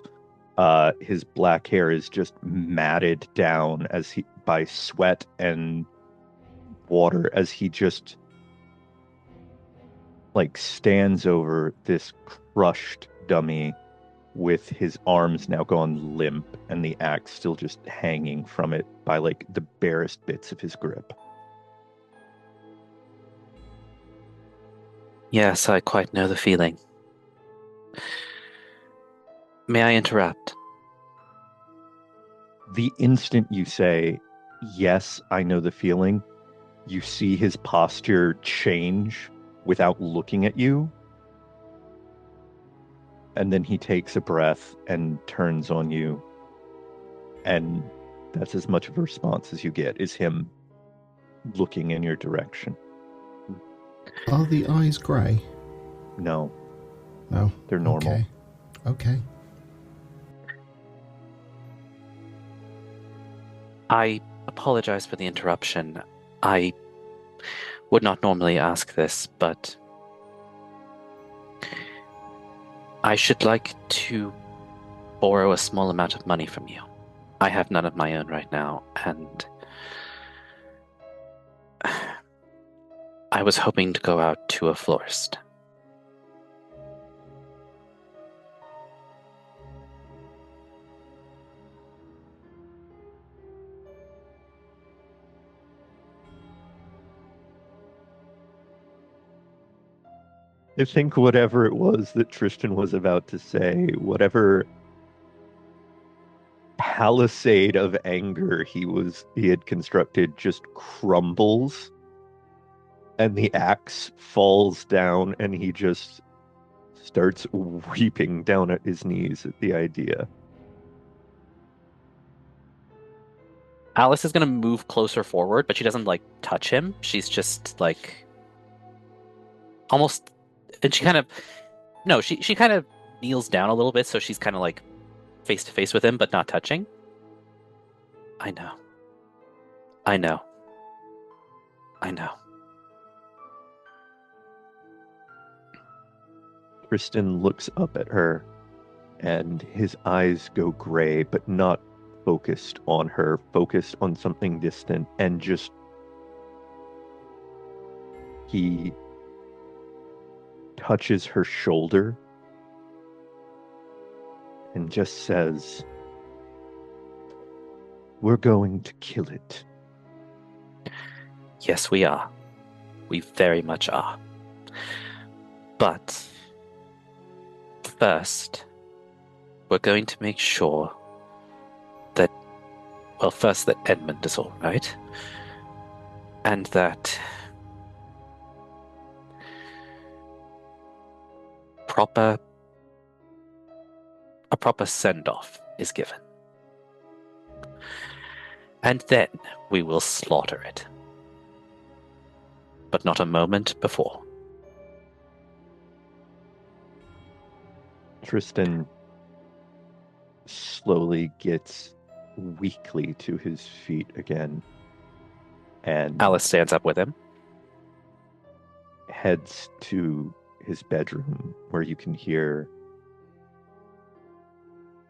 His black hair is just matted down by sweat and water as he just like stands over this crushed dummy with his arms now gone limp and the axe still just hanging from it by like the barest bits of his grip. Yes, I quite know the feeling. May I interrupt? The instant you say, yes, I know the feeling, you see his posture change without looking at you. And then he takes a breath and turns on you. And that's as much of a response as you get, is him looking in your direction. Are the eyes grey? No, No. they're normal. Okay. I apologize for the interruption. I would not normally ask this, but I should like to borrow a small amount of money from you. I have none of my own right now, and I was hoping to go out to a florist. I think whatever it was that Tristan was about to say, whatever palisade of anger he had constructed just crumbles, and the axe falls down, and he just starts weeping down at his knees at the idea. Alice is going to move closer forward, but she doesn't like touch him. She's just like almost, and she kind of kneels down a little bit, so she's kind of like face to face with him, but not touching. I know. Tristan looks up at her, and his eyes go gray, but not focused on her, focused on something distant, and just he touches her shoulder and just says, "We're going to kill it." Yes, we are. We very much are. But first, we're going to make sure that, well, first that Edmund is all right, and that a proper send-off is given. And then we will slaughter it. But not a moment before. Tristan slowly gets weakly to his feet again and Alice stands up with him. heads to his bedroom, where you can hear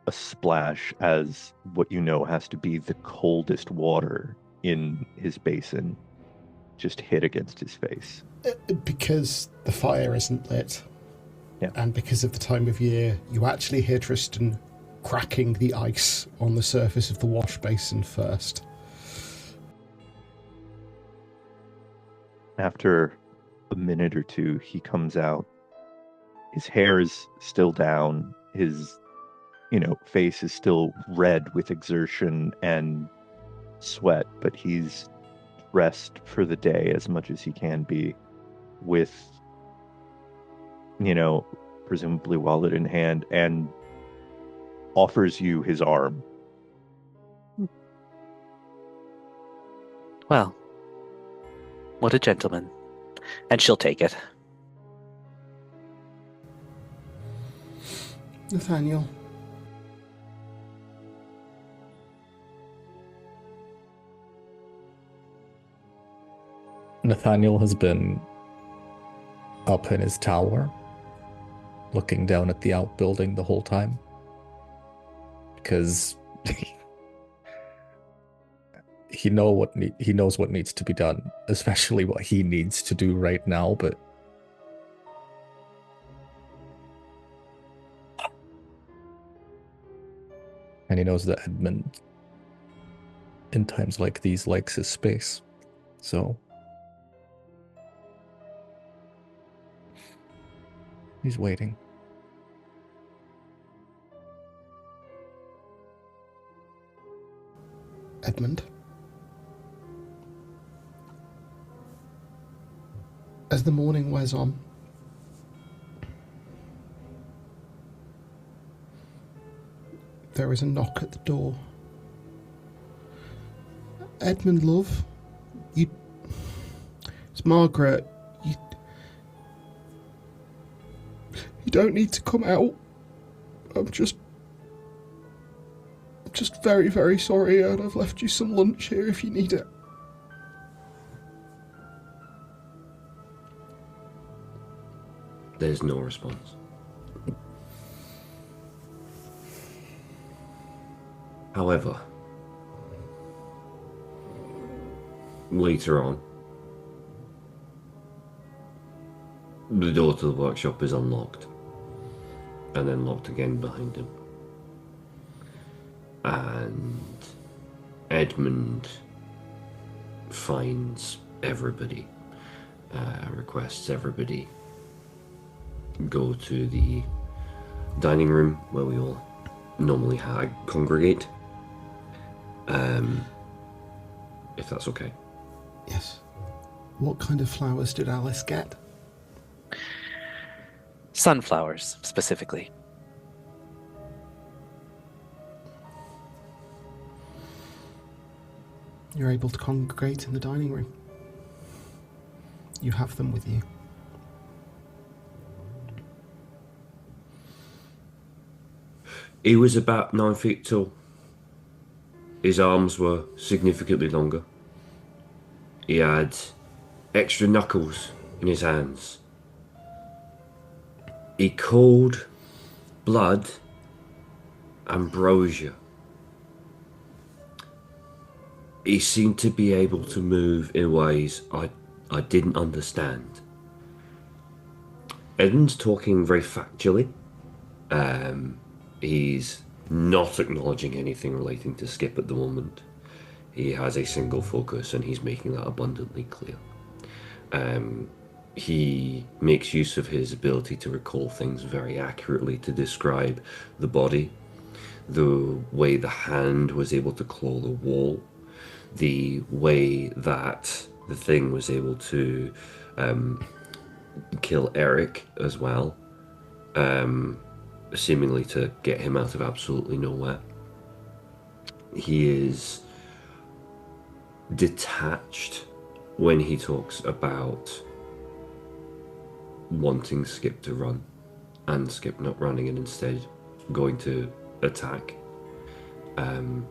a splash as what you know has to be the coldest water in his basin just hit against his face. Because the fire isn't lit, Yeah. and because of the time of year, you actually hear Tristan cracking the ice on the surface of the wash basin first. After a minute or two, he comes out. His hair is still down. His, face is still red with exertion and sweat, but he's dressed for the day as much as he can be, with presumably wallet in hand, and offers you his arm. Well, what a gentleman. And she'll take it. Nathaniel. Nathaniel has been up in his tower, looking down at the outbuilding the whole time. Because he knows what needs to be done, especially what he needs to do right now, but and he knows that Edmund in times like these likes his space. So he's waiting. Edmund. As the morning wears on, there is a knock at the door. Edmund, love, it's Margaret. You don't need to come out. I'm just very, very sorry, and I've left you some lunch here if you need it. There's no response. However, later on, the door to the workshop is unlocked and then locked again behind him. And Edmund finds everybody, requests everybody go to the dining room where we all normally congregate. If that's okay. Yes. What kind of flowers did Alice get? Sunflowers, specifically. You're able to congregate in the dining room. You have them with you. He was about 9 feet tall. His arms were significantly longer. He had extra knuckles in his hands. He called blood Ambrosia. He seemed to be able to move in ways I didn't understand. Edmund's talking very factually. He's not acknowledging anything relating to Skip at the moment. He has a single focus and he's making that abundantly clear. He makes use of his ability to recall things very accurately, to describe the body, the way the hand was able to claw the wall, the way that the thing was able to kill Eric as well, seemingly to get him out of absolutely nowhere. He is detached when he talks about wanting Skip to run and Skip not running and instead going to attack. And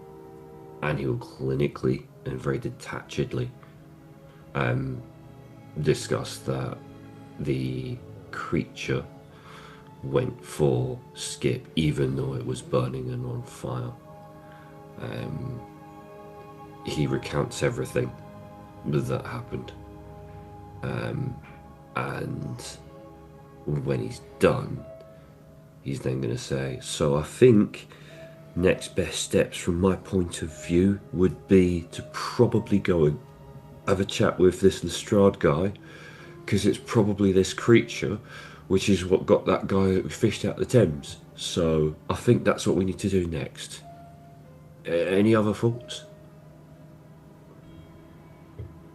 he will clinically and very detachedly discuss that the creature went for Skip even though it was burning and on fire. He recounts everything that happened. And when he's done, he's then going to say, so I think next best steps from my point of view would be to probably go and have a chat with this Lestrade guy, because it's probably this creature which is what got that guy that we fished out the Thames. So I think that's what we need to do next. Any other thoughts?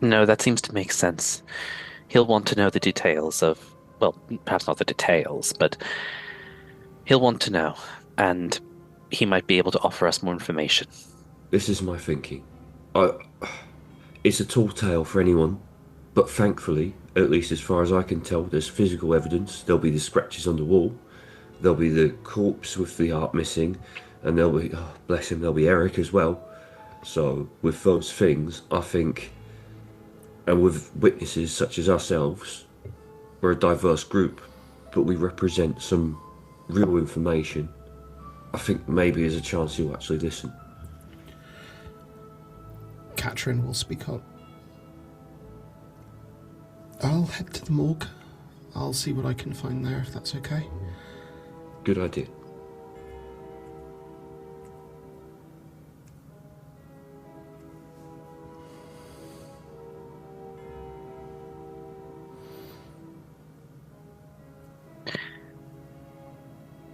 No, that seems to make sense. He'll want to know the details of well, perhaps not the details, but he'll want to know, and he might be able to offer us more information. This is my thinking. I, it's a tall tale for anyone, but thankfully, at least as far as I can tell, there's physical evidence. There'll be the scratches on the wall, there'll be the corpse with the heart missing, and there'll be, oh, bless him, there'll be Eric as well. So, with those things, I think, and with witnesses such as ourselves, we're a diverse group, but we represent some real information. I think maybe there's a chance you'll actually listen. Katrin will speak up. I'll head to the morgue. I'll see what I can find there, if that's okay. Good idea.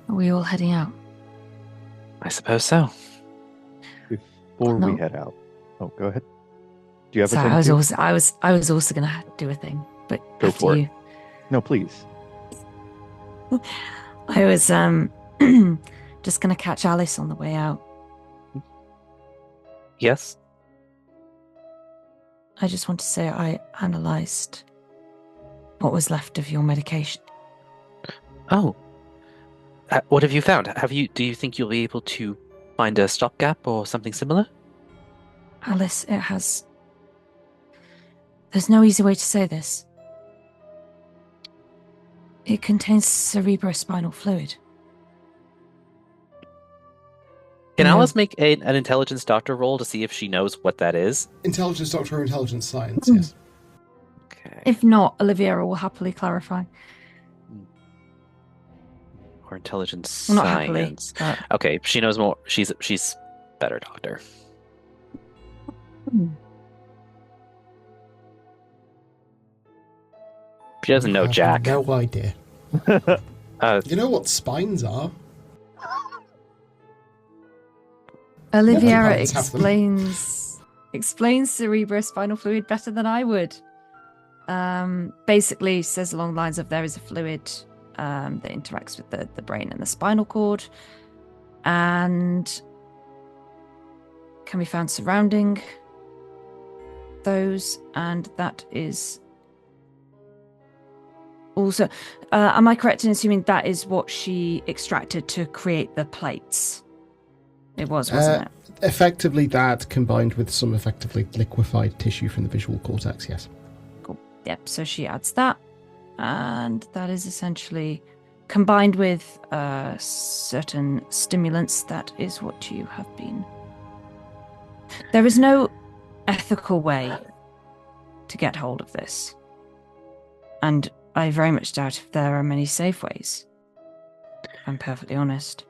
Are we all heading out? I suppose so. Before No. we head out. Oh, go ahead. Do you have So a thing? I was also gonna do a thing, but Go after for it. you. No, please. I was just gonna catch Alice on the way out. Yes? I just want to say I analysed what was left of your medication. Oh. What have you found? Do you think you'll be able to find a stopgap or something similar? Alice, there's no easy way to say this. It contains cerebrospinal fluid. Can No. Alice make an intelligence doctor roll to see if she knows what that is? Intelligence doctor or intelligence science, yes. Okay. If not, Oliviera will happily clarify. Or intelligence Well, not happily, science. but Okay, she knows more. She's better doctor. She doesn't know I have Jack. No idea. You know what spines are? Oliviera Parents have them. explains cerebrospinal fluid better than I would. Basically says along the lines of there is a fluid that interacts with the brain and the spinal cord, and can be found surrounding those, and that is also. Am I correct in assuming that is what she extracted to create the plates? It was, wasn't it? Effectively that, combined with some effectively liquefied tissue from the visual cortex, yes. Cool. Yep, so she adds that. And that is essentially combined with certain stimulants. That is what you have been. There is no ethical way to get hold of this. And I very much doubt if there are many safe ways. If I'm perfectly honest.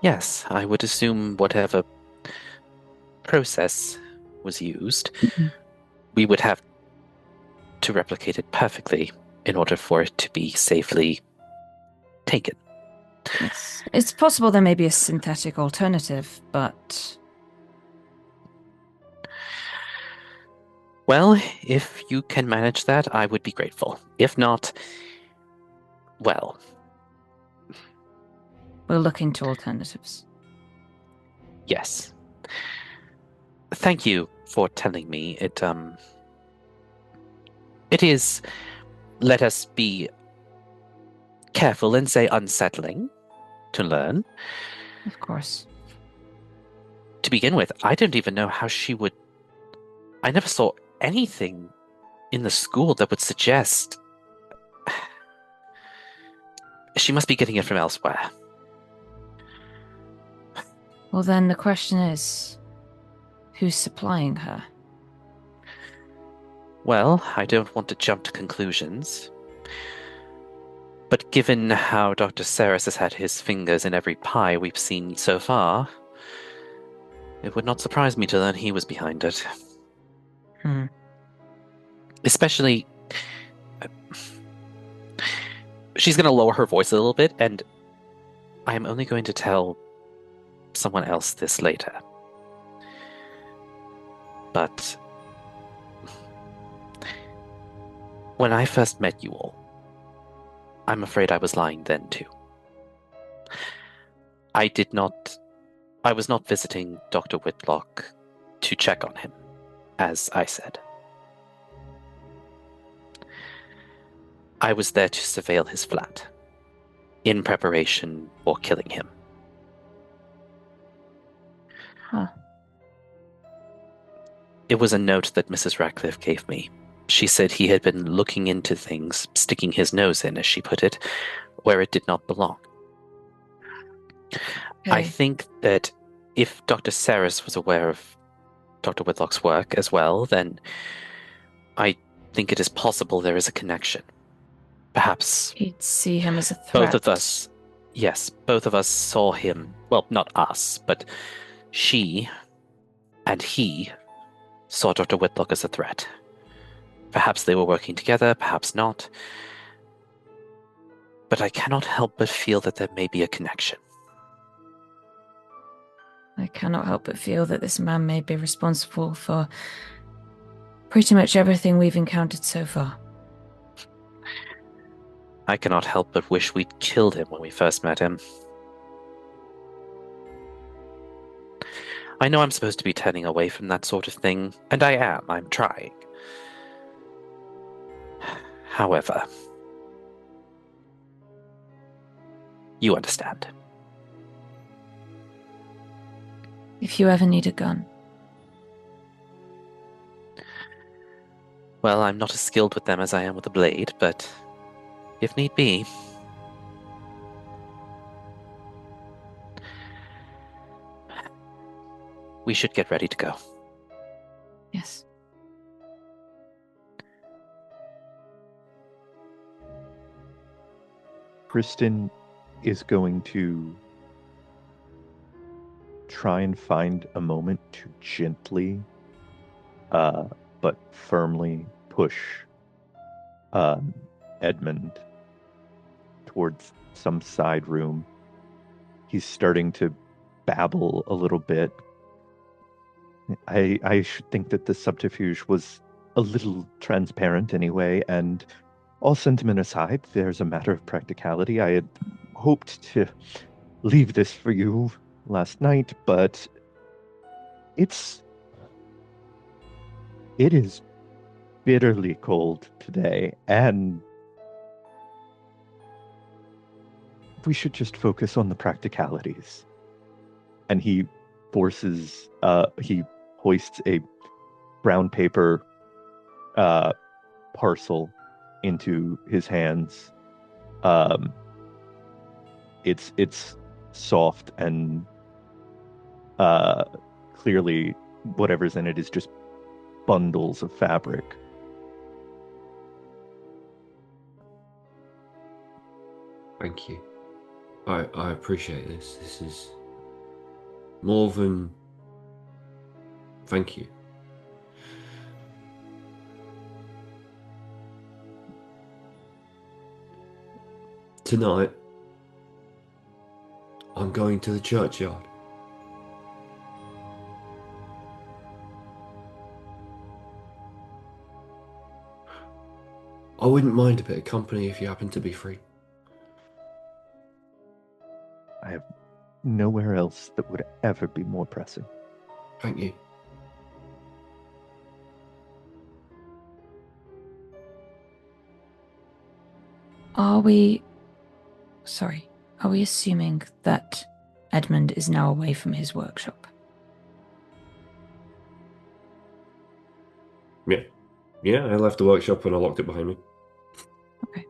Yes, I would assume whatever process was used, we would have to replicate it perfectly in order for it to be safely taken. Yes. It's possible there may be a synthetic alternative, but Well, if you can manage that, I would be grateful. If not, well, we'll look into alternatives. yes. Thank you for telling me. It is, let us be careful and say unsettling to learn. Of course. To begin with, I don't even know how she would. I never saw anything in the school that would suggest. She must be getting it from elsewhere. Well, then the question is, who's supplying her? Well, I don't want to jump to conclusions. But given how Dr. Saris has had his fingers in every pie we've seen so far, it would not surprise me to learn he was behind it. Especially... She's going to lower her voice a little bit, and I am only going to tell someone else this later. But When I first met you all, I'm afraid I was lying then too. I was not visiting Dr. Whitlock to check on him, as I said. I was there to surveil his flat, in preparation for killing him. Huh. It was a note that Mrs. Ratcliffe gave me. She said he had been looking into things, sticking his nose in, as she put it, where it did not belong. I think that if Dr. Saris was aware of Dr. Whitlock's work as well, then I think it is possible there is a connection. Perhaps He'd see him as a threat. both of us saw him. Well, not us, but she and he saw Dr. Whitlock as a threat. Perhaps they were working together, perhaps not. But I cannot help but feel that there may be a connection. I cannot help but feel that this man may be responsible for pretty much everything we've encountered so far. I cannot help but wish we'd killed him when we first met him. I know I'm supposed to be turning away from that sort of thing, and I am. I'm trying. However, you understand. If you ever need a gun. Well, I'm not as skilled with them as I am with a blade, but if need be. We should get ready to go. Yes. Kristen is going to try and find a moment to gently, but firmly push Edmund towards some side room. He's starting to babble a little bit. I should think that the subterfuge was a little transparent anyway, and all sentiment aside, there's a matter of practicality. I had hoped to leave this for you last night, but it is bitterly cold today, and we should just focus on the practicalities. And he hoists a brown paper parcel into his hands. It's soft and clearly whatever's in it is just bundles of fabric. Thank you. I appreciate this. This is more than thank you. Tonight, I'm going to the churchyard. I wouldn't mind a bit of company if you happen to be free. I have nowhere else that would ever be more pressing. Thank you. Are we assuming that Edmund is now away from his workshop? Yeah. Yeah, I left the workshop and I locked it behind me. Okay.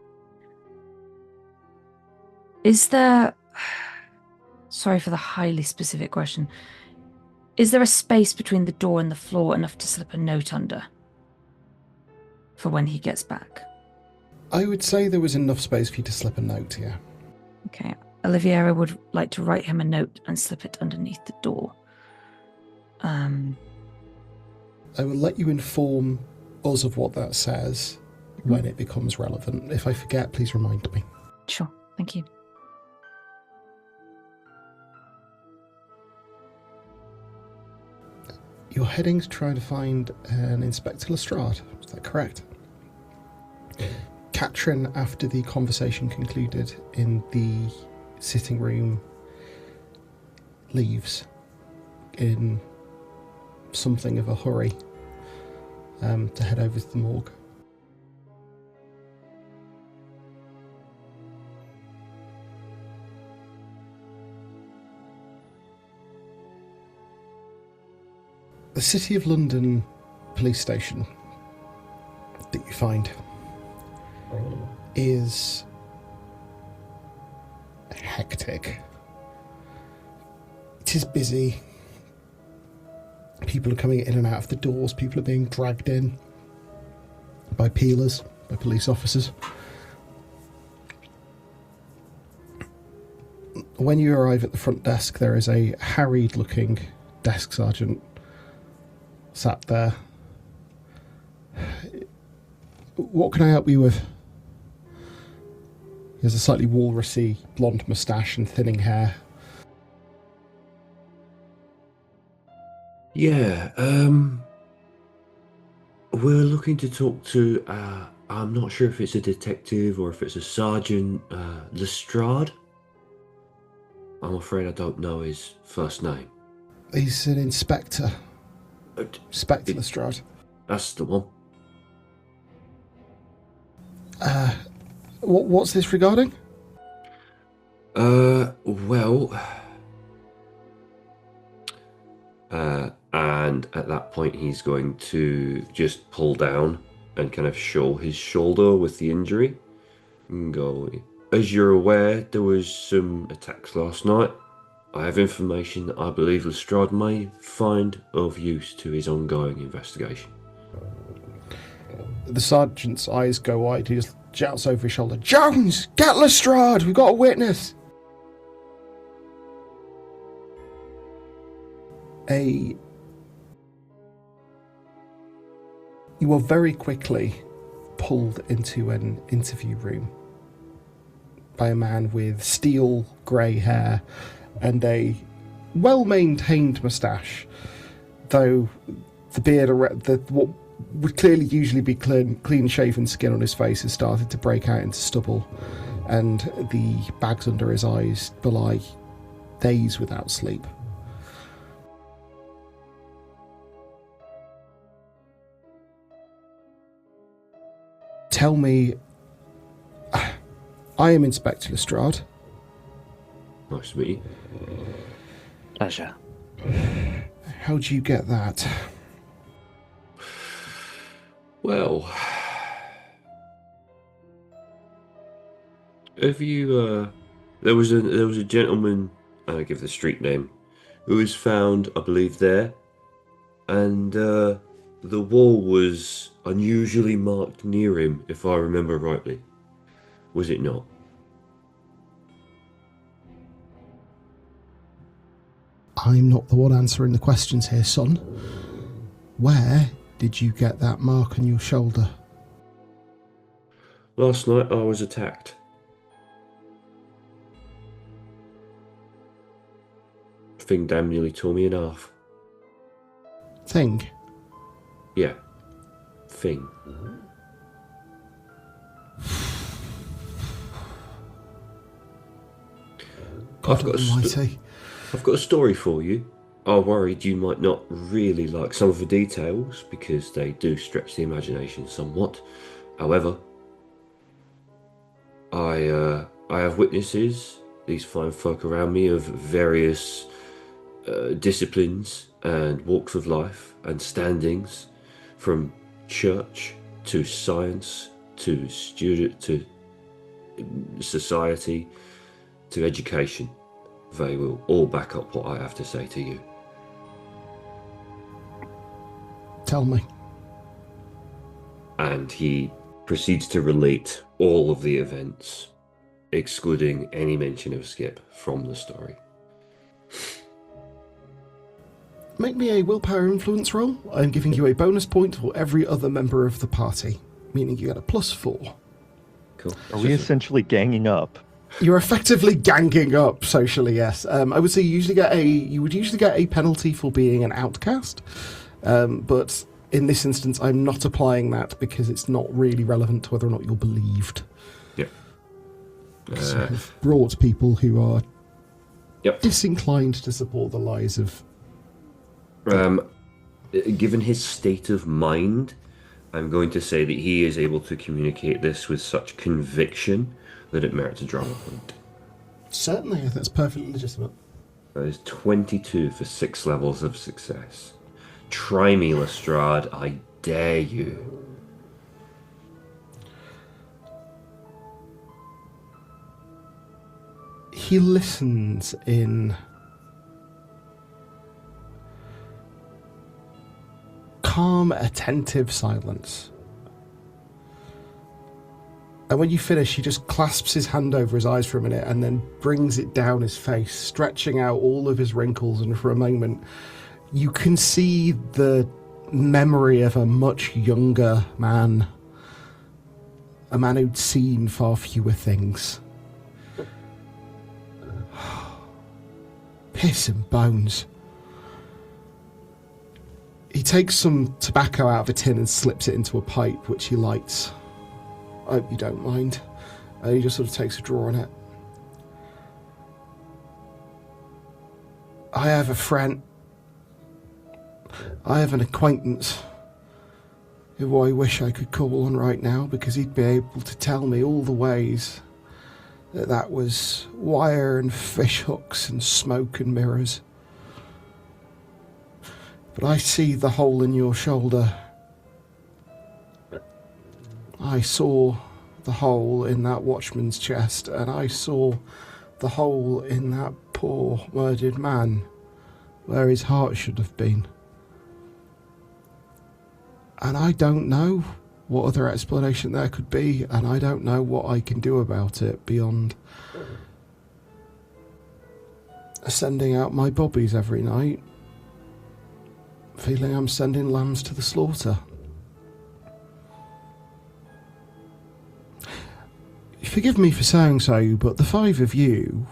Is there... Sorry for the highly specific question. Is there a space between the door and the floor enough to slip a note under for when he gets back? I would say there was enough space for you to slip a note, yeah. Okay. Oliviera would like to write him a note and slip it underneath the door. I will let you inform us of what that says when it becomes relevant. If I forget, please remind me. Sure. Thank you. You're heading to try to find an Inspector Lestrade, is that correct? Katrin, after the conversation concluded in the sitting room, leaves in something of a hurry to head over to the morgue. The City of London police station that you find is hectic. It is busy. People are coming in and out of the doors. People are being dragged in by peelers, by police officers. When you arrive at the front desk, there is a harried-looking desk sergeant sat there. What can I help you with? He has a slightly walrusy blonde moustache and thinning hair. Yeah, we're looking to talk to, I'm not sure if it's a detective or if it's a Sergeant Lestrade. I'm afraid I don't know his first name. He's an inspector. Inspector Lestrade. That's the one. What's this regarding? And at that point he's going to just pull down and kind of show his shoulder with the injury and go, as you're aware, there was some attacks last night. I have information that I believe Lestrade may find of use to his ongoing investigation. The sergeant's eyes go wide. He just shouts over his shoulder, "Jones, get Lestrade! We've got a witness!" You are very quickly pulled into an interview room by a man with steel grey hair and a well-maintained moustache, though the beard, what would clearly usually be clean-shaven skin on his face has started to break out into stubble, and the bags under his eyes belie days without sleep. Tell me, I am Inspector Lestrade. Nice to meet you. Pleasure. How'd you get that? Well, have you, there was a gentleman, I give the street name, who was found, I believe, there, and the wall was unusually marked near him, if I remember rightly. Was it not? I'm not the one answering the questions here, son. Where did you get that mark on your shoulder? Last night I was attacked. Thing damn nearly tore me in half. Thing? Yeah. Thing. God almighty. I've got a story for you. I worried you might not really like some of the details because they do stretch the imagination somewhat. However, I have witnesses, these fine folk around me of various disciplines and walks of life and standings, from church to science to student to society to education. They will all back up what I have to say to you. Tell me. And he proceeds to relate all of the events, excluding any mention of Skip from the story. Make me a willpower influence roll. I'm giving you a bonus point for every other member of the party, meaning you get a +4. Cool. Are we essentially ganging up? You're effectively ganging up socially, yes. I would say you would usually get a penalty for being an outcast, but in this instance, I'm not applying that because it's not really relevant to whether or not you're believed. Yeah. So I've brought people who are Yep. disinclined to support the lies of... Given his state of mind, I'm going to say that he is able to communicate this with such conviction that it merits a drama point. Certainly, that's perfectly legitimate. That is 22 for 6 levels of success. Try me, Lestrade, I dare you. He listens in calm, attentive silence. And when you finish, he just clasps his hand over his eyes for a minute and then brings it down his face, stretching out all of his wrinkles, and for a moment you can see the memory of a much younger man, a man who'd seen far fewer things. Piss and bones. He takes some tobacco out of a tin and slips it into a pipe, which he lights. I hope you don't mind. And he just sort of takes a draw on it. I have a friend. I have an acquaintance who I wish I could call on right now, because he'd be able to tell me all the ways that was wire and fish hooks and smoke and mirrors. But I see the hole in your shoulder. I saw the hole in that watchman's chest, and I saw the hole in that poor murdered man, where his heart should have been. And I don't know what other explanation there could be, and I don't know what I can do about it beyond sending out my bobbies every night, feeling I'm sending lambs to the slaughter. Forgive me for saying so, but the 5 of you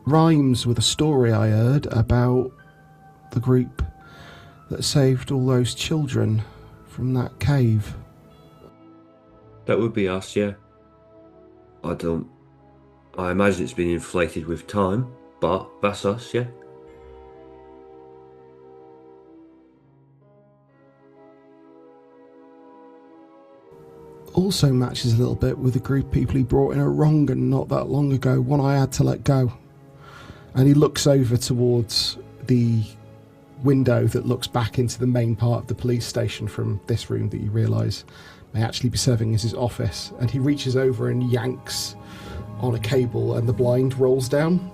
rhymes with a story I heard about the group that saved all those children from that cave. That would be us, yeah. I imagine it's been inflated with time, but that's us, yeah. Also matches a little bit with the group of people he brought in a wrong and not that long ago, one I had to let go. And he looks over towards the window that looks back into the main part of the police station from this room that you realise may actually be serving as his office. And he reaches over and yanks on a cable, and the blind rolls down.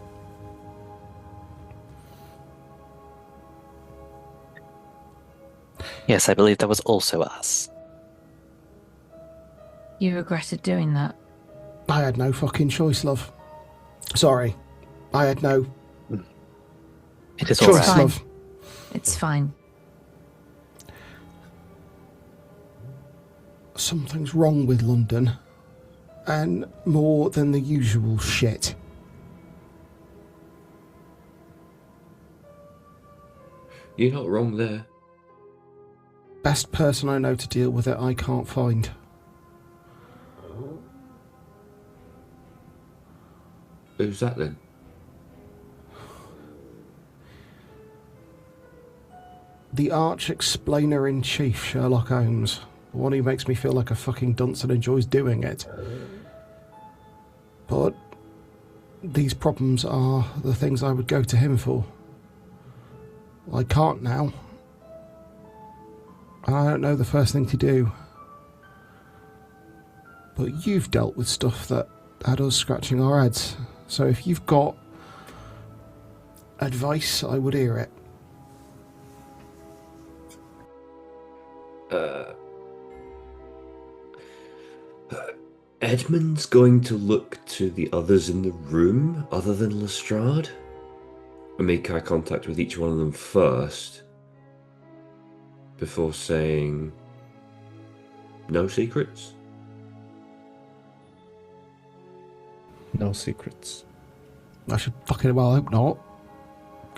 Yes, I believe that was also us. You regretted doing that? I had no fucking choice, love. Sorry. I had no It is choice, alright. fine. love. It's fine. Something's wrong with London, and more than the usual shit. You're not wrong there. Best person I know to deal with it I can't find. Who's that then? The arch-explainer-in-chief, Sherlock Holmes. The one who makes me feel like a fucking dunce and enjoys doing it. But these problems are the things I would go to him for. I can't now. And I don't know the first thing to do. But you've dealt with stuff that had us scratching our heads. So if you've got advice, I would hear it. Edmund's going to look to the others in the room other than Lestrade and make eye contact with each one of them first before saying, no secrets? No secrets. I should fucking well hope not.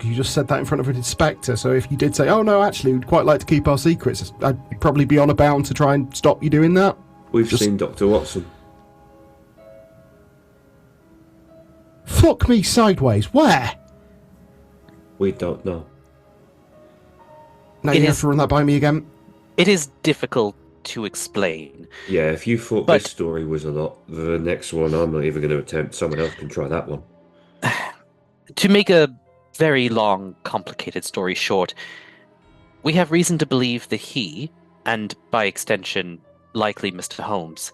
You just said that in front of an inspector, so if you did say, oh no, actually, we'd quite like to keep our secrets, I'd probably be on a bound to try and stop you doing that. We've seen Dr. Watson. Fuck me sideways. Where? We don't know. Now you have to run that by me again. It is difficult to explain. Yeah, if you thought this story was a lot, the next one I'm not even going to attempt. Someone else can try that one. To make a very long, complicated story short, we have reason to believe that he, and by extension, likely Mr. Holmes,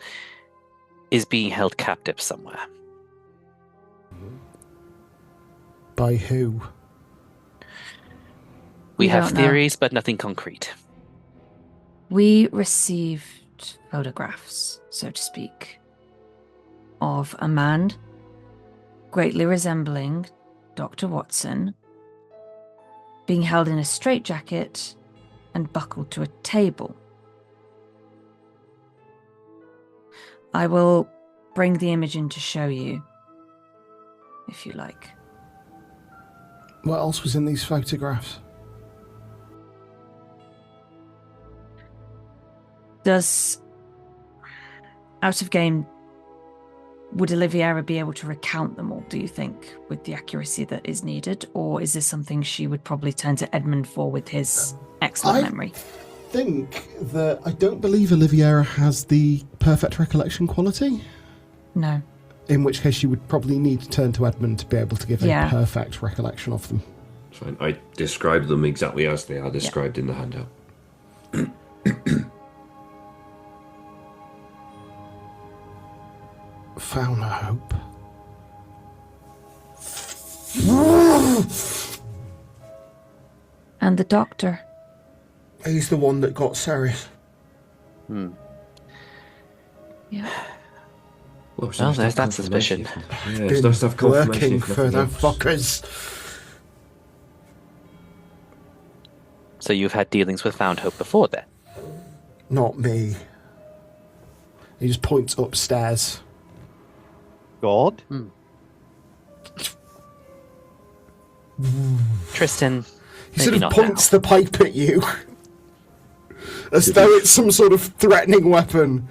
is being held captive somewhere. By who? We have don't know. theories, but nothing concrete. We received photographs, so to speak, of a man greatly resembling Dr. Watson being held in a straitjacket and buckled to a table. I will bring the image in to show you, if you like. What else was in these photographs? Does out of game, would Oliviera be able to recount them all, do you think, with the accuracy that is needed? Or is this something she would probably turn to Edmund for with his excellent memory? I don't believe Oliviera has the perfect recollection quality. No. In which case you would probably need to turn to Edmund to be able to give Yeah. a perfect recollection of them. Fine. I described them exactly as they are described in the handout. Found hope. And the doctor. He's the one that got Ceres. Yeah. Well, Well, there's that suspicion. Yeah, it's nice to have confirmation. Working if for nothing them else. fuckers. So you've had dealings with Found Hope before then? Not me. He just points upstairs. God? Tristan, He sort maybe of not points now. the pipe at you. As though it's some sort of threatening weapon.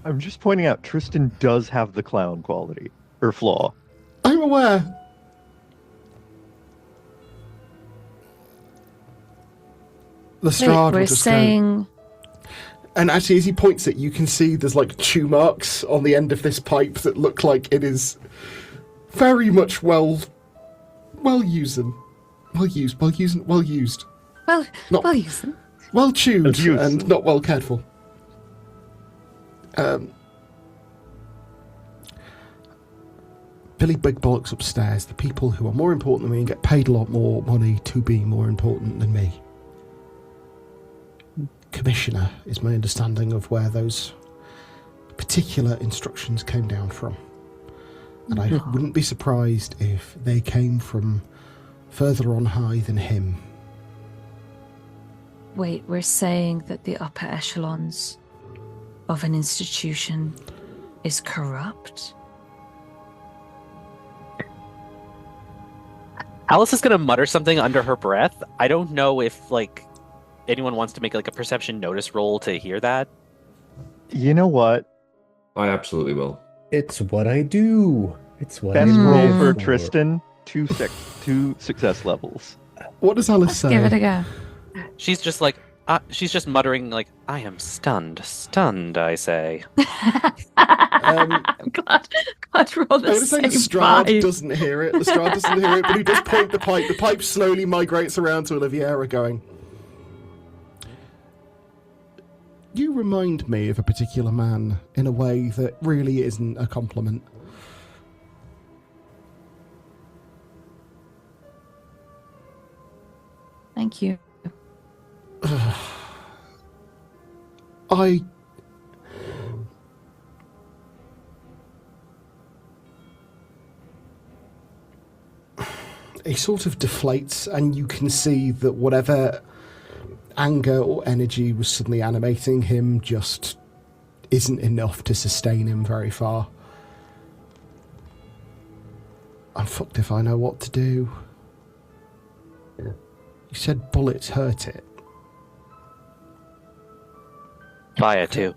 I'm just pointing out Tristan does have the clown quality. Or flaw. I'm aware. Lestrade will We're just saying... go. And actually, as he points it, you can see there's like chew marks on the end of this pipe that look like it is very much well used. Well, Houston. well chewed Abused. and not well cared for. Billy Big Bollocks upstairs. The people who are more important than me and get paid a lot more money to be more important than me. Commissioner is my understanding of where those particular instructions came down from. And I wouldn't be surprised if they came from further on high than him. Wait, we're saying that the upper echelons of an institution is corrupt? Alice is going to mutter something under her breath. I don't know if, anyone wants to make, a perception notice roll to hear that. You know what? I absolutely will. It's what I do. It's what Best I roll live for Tristan, two success levels. What does Alice Let's say? give it a go. She's just she's just muttering, I am stunned, I say. I'm glad you rolled I'm the going to say same Lestrade vibe. doesn't hear it. Lestrade doesn't hear it, but he does point the pipe. The pipe slowly migrates around to Oliviera going, you remind me of a particular man in a way that really isn't a compliment. Thank you. He sort of deflates, and you can see that whatever anger or energy was suddenly animating him just isn't enough to sustain him very far. I'm fucked if I know what to do. You said bullets hurt it. Fire too.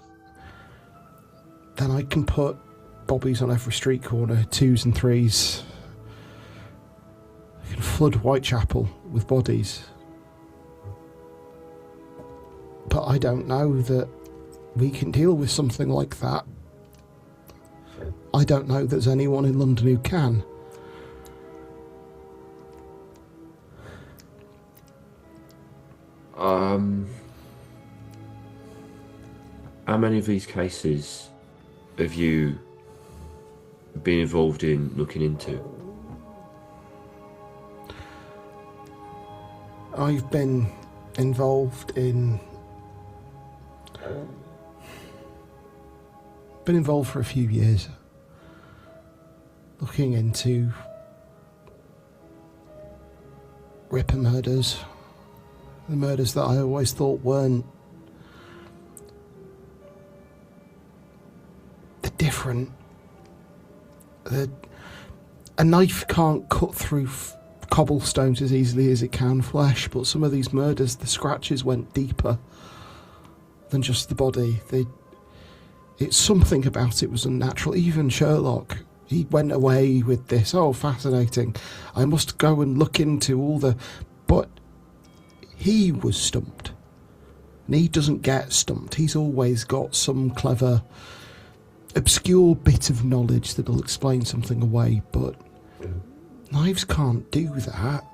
Then I can put bobbies on every street corner, 2s and 3s. I can flood Whitechapel with bodies. But I don't know that we can deal with something like that. I don't know there's anyone in London who can. How many of these cases have you been involved in looking into? I've been involved for a few years, looking into Ripper murders, the murders that I always thought weren't. They're different. A knife can't cut through cobblestones as easily as it can flesh, but some of these murders, the scratches went deeper than just the body. It's something about it was unnatural. Even Sherlock, he went away with this, oh, fascinating, I must go and look into all the... But he was stumped. And he doesn't get stumped. He's always got some clever, obscure bit of knowledge that'll explain something away, but knives can't do that.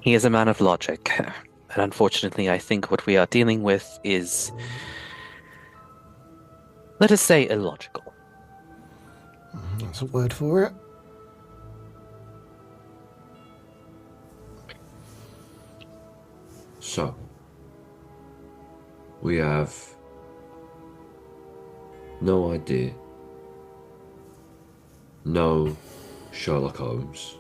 He is a man of logic. And unfortunately, I think what we are dealing with is, let us say, illogical. That's a word for it. So, we have no idea, no Sherlock Holmes,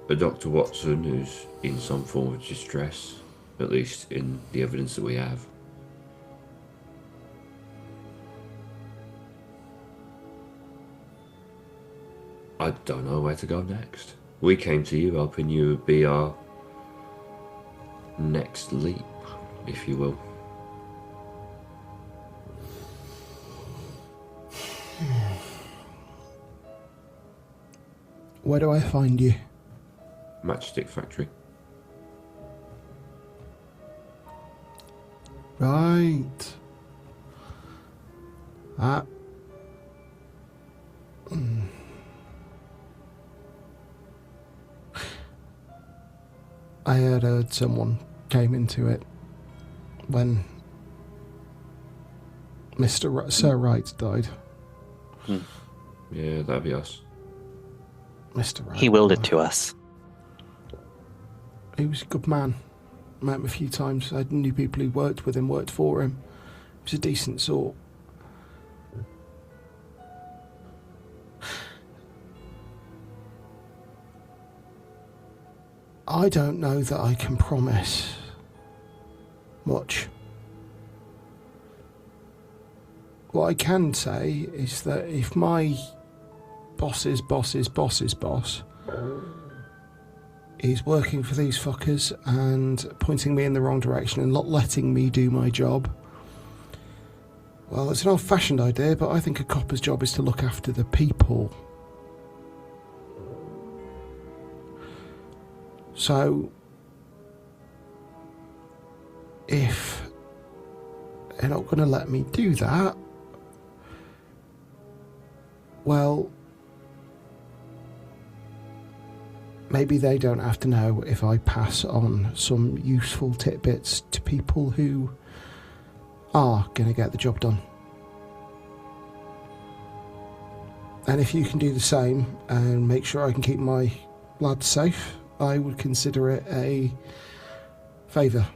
a Dr. Watson who's in some form of distress, at least in the evidence that we have. I don't know where to go next. We came to you hoping you would be our next leap, if you will. Where do I find you? Matchstick Factory. Right. I had heard someone came into it when Sir Wright died. Yeah, that'd be us. Mr. Wright. He willed it to us. He was a good man. Met him a few times. I knew people who worked with him, worked for him. He was a decent sort. I don't know that I can promise much. What I can say is that if my boss's boss's boss's boss is working for these fuckers and pointing me in the wrong direction and not letting me do my job, well, it's an old-fashioned idea, but I think a copper's job is to look after the people. So, if they're not going to let me do that, well, maybe they don't have to know if I pass on some useful tidbits to people who are going to get the job done. And if you can do the same and make sure I can keep my lads safe, I would consider it a favour.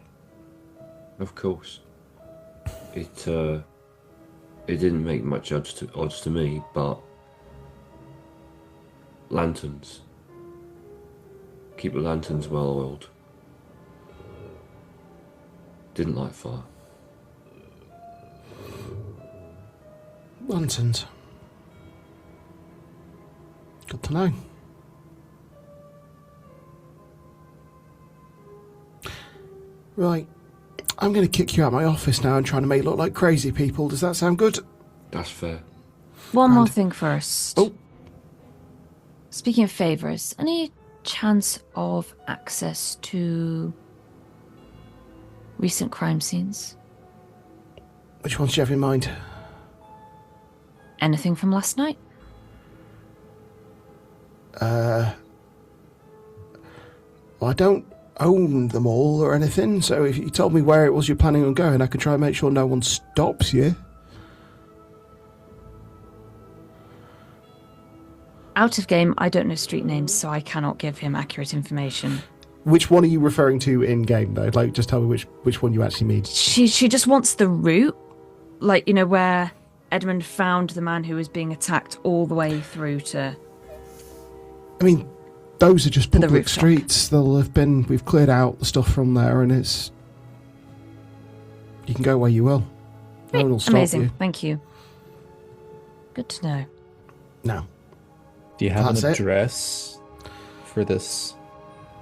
Of course. It didn't make much odds to me, but lanterns. Keep the lanterns well oiled. Didn't like fire. Lanterns. Good to know. Right. I'm going to kick you out of my office now and try to make it look like crazy people. Does that sound good? That's fair. One more And- thing first. Oh. Speaking of favors, any chance of access to recent crime scenes? Which ones do you have in mind? Anything from last night? Well, I don't own them all or anything, so if you told me where it was you're planning on going, I could try and make sure no one stops you. Out of game, I don't know street names, so I cannot give him accurate information. Which one are you referring to in game, though? Like, just tell me which one you actually mean. She just wants the route, like, you know, where Edmund found the man who was being attacked all the way through to... I mean, those are just To the public rooftop. streets. We've cleared out the stuff from there, and it's... You can go where you will. No one will stop Amazing, you. thank you. Good to know. No. Do you have That's an it. address for this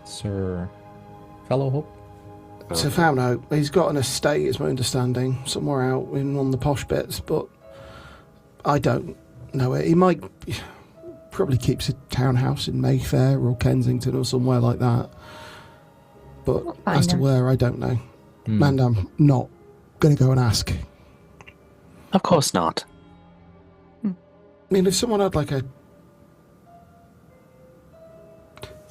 Sir Fellowhope? So Fauno, he's got an estate, is my understanding, somewhere out in one of the posh bits, but I don't know it. He might probably keeps a townhouse in Mayfair or Kensington or somewhere like that. But We'll find as to him. where, I don't know. And I'm not going to go and ask. Of course not. I mean, if someone had like a...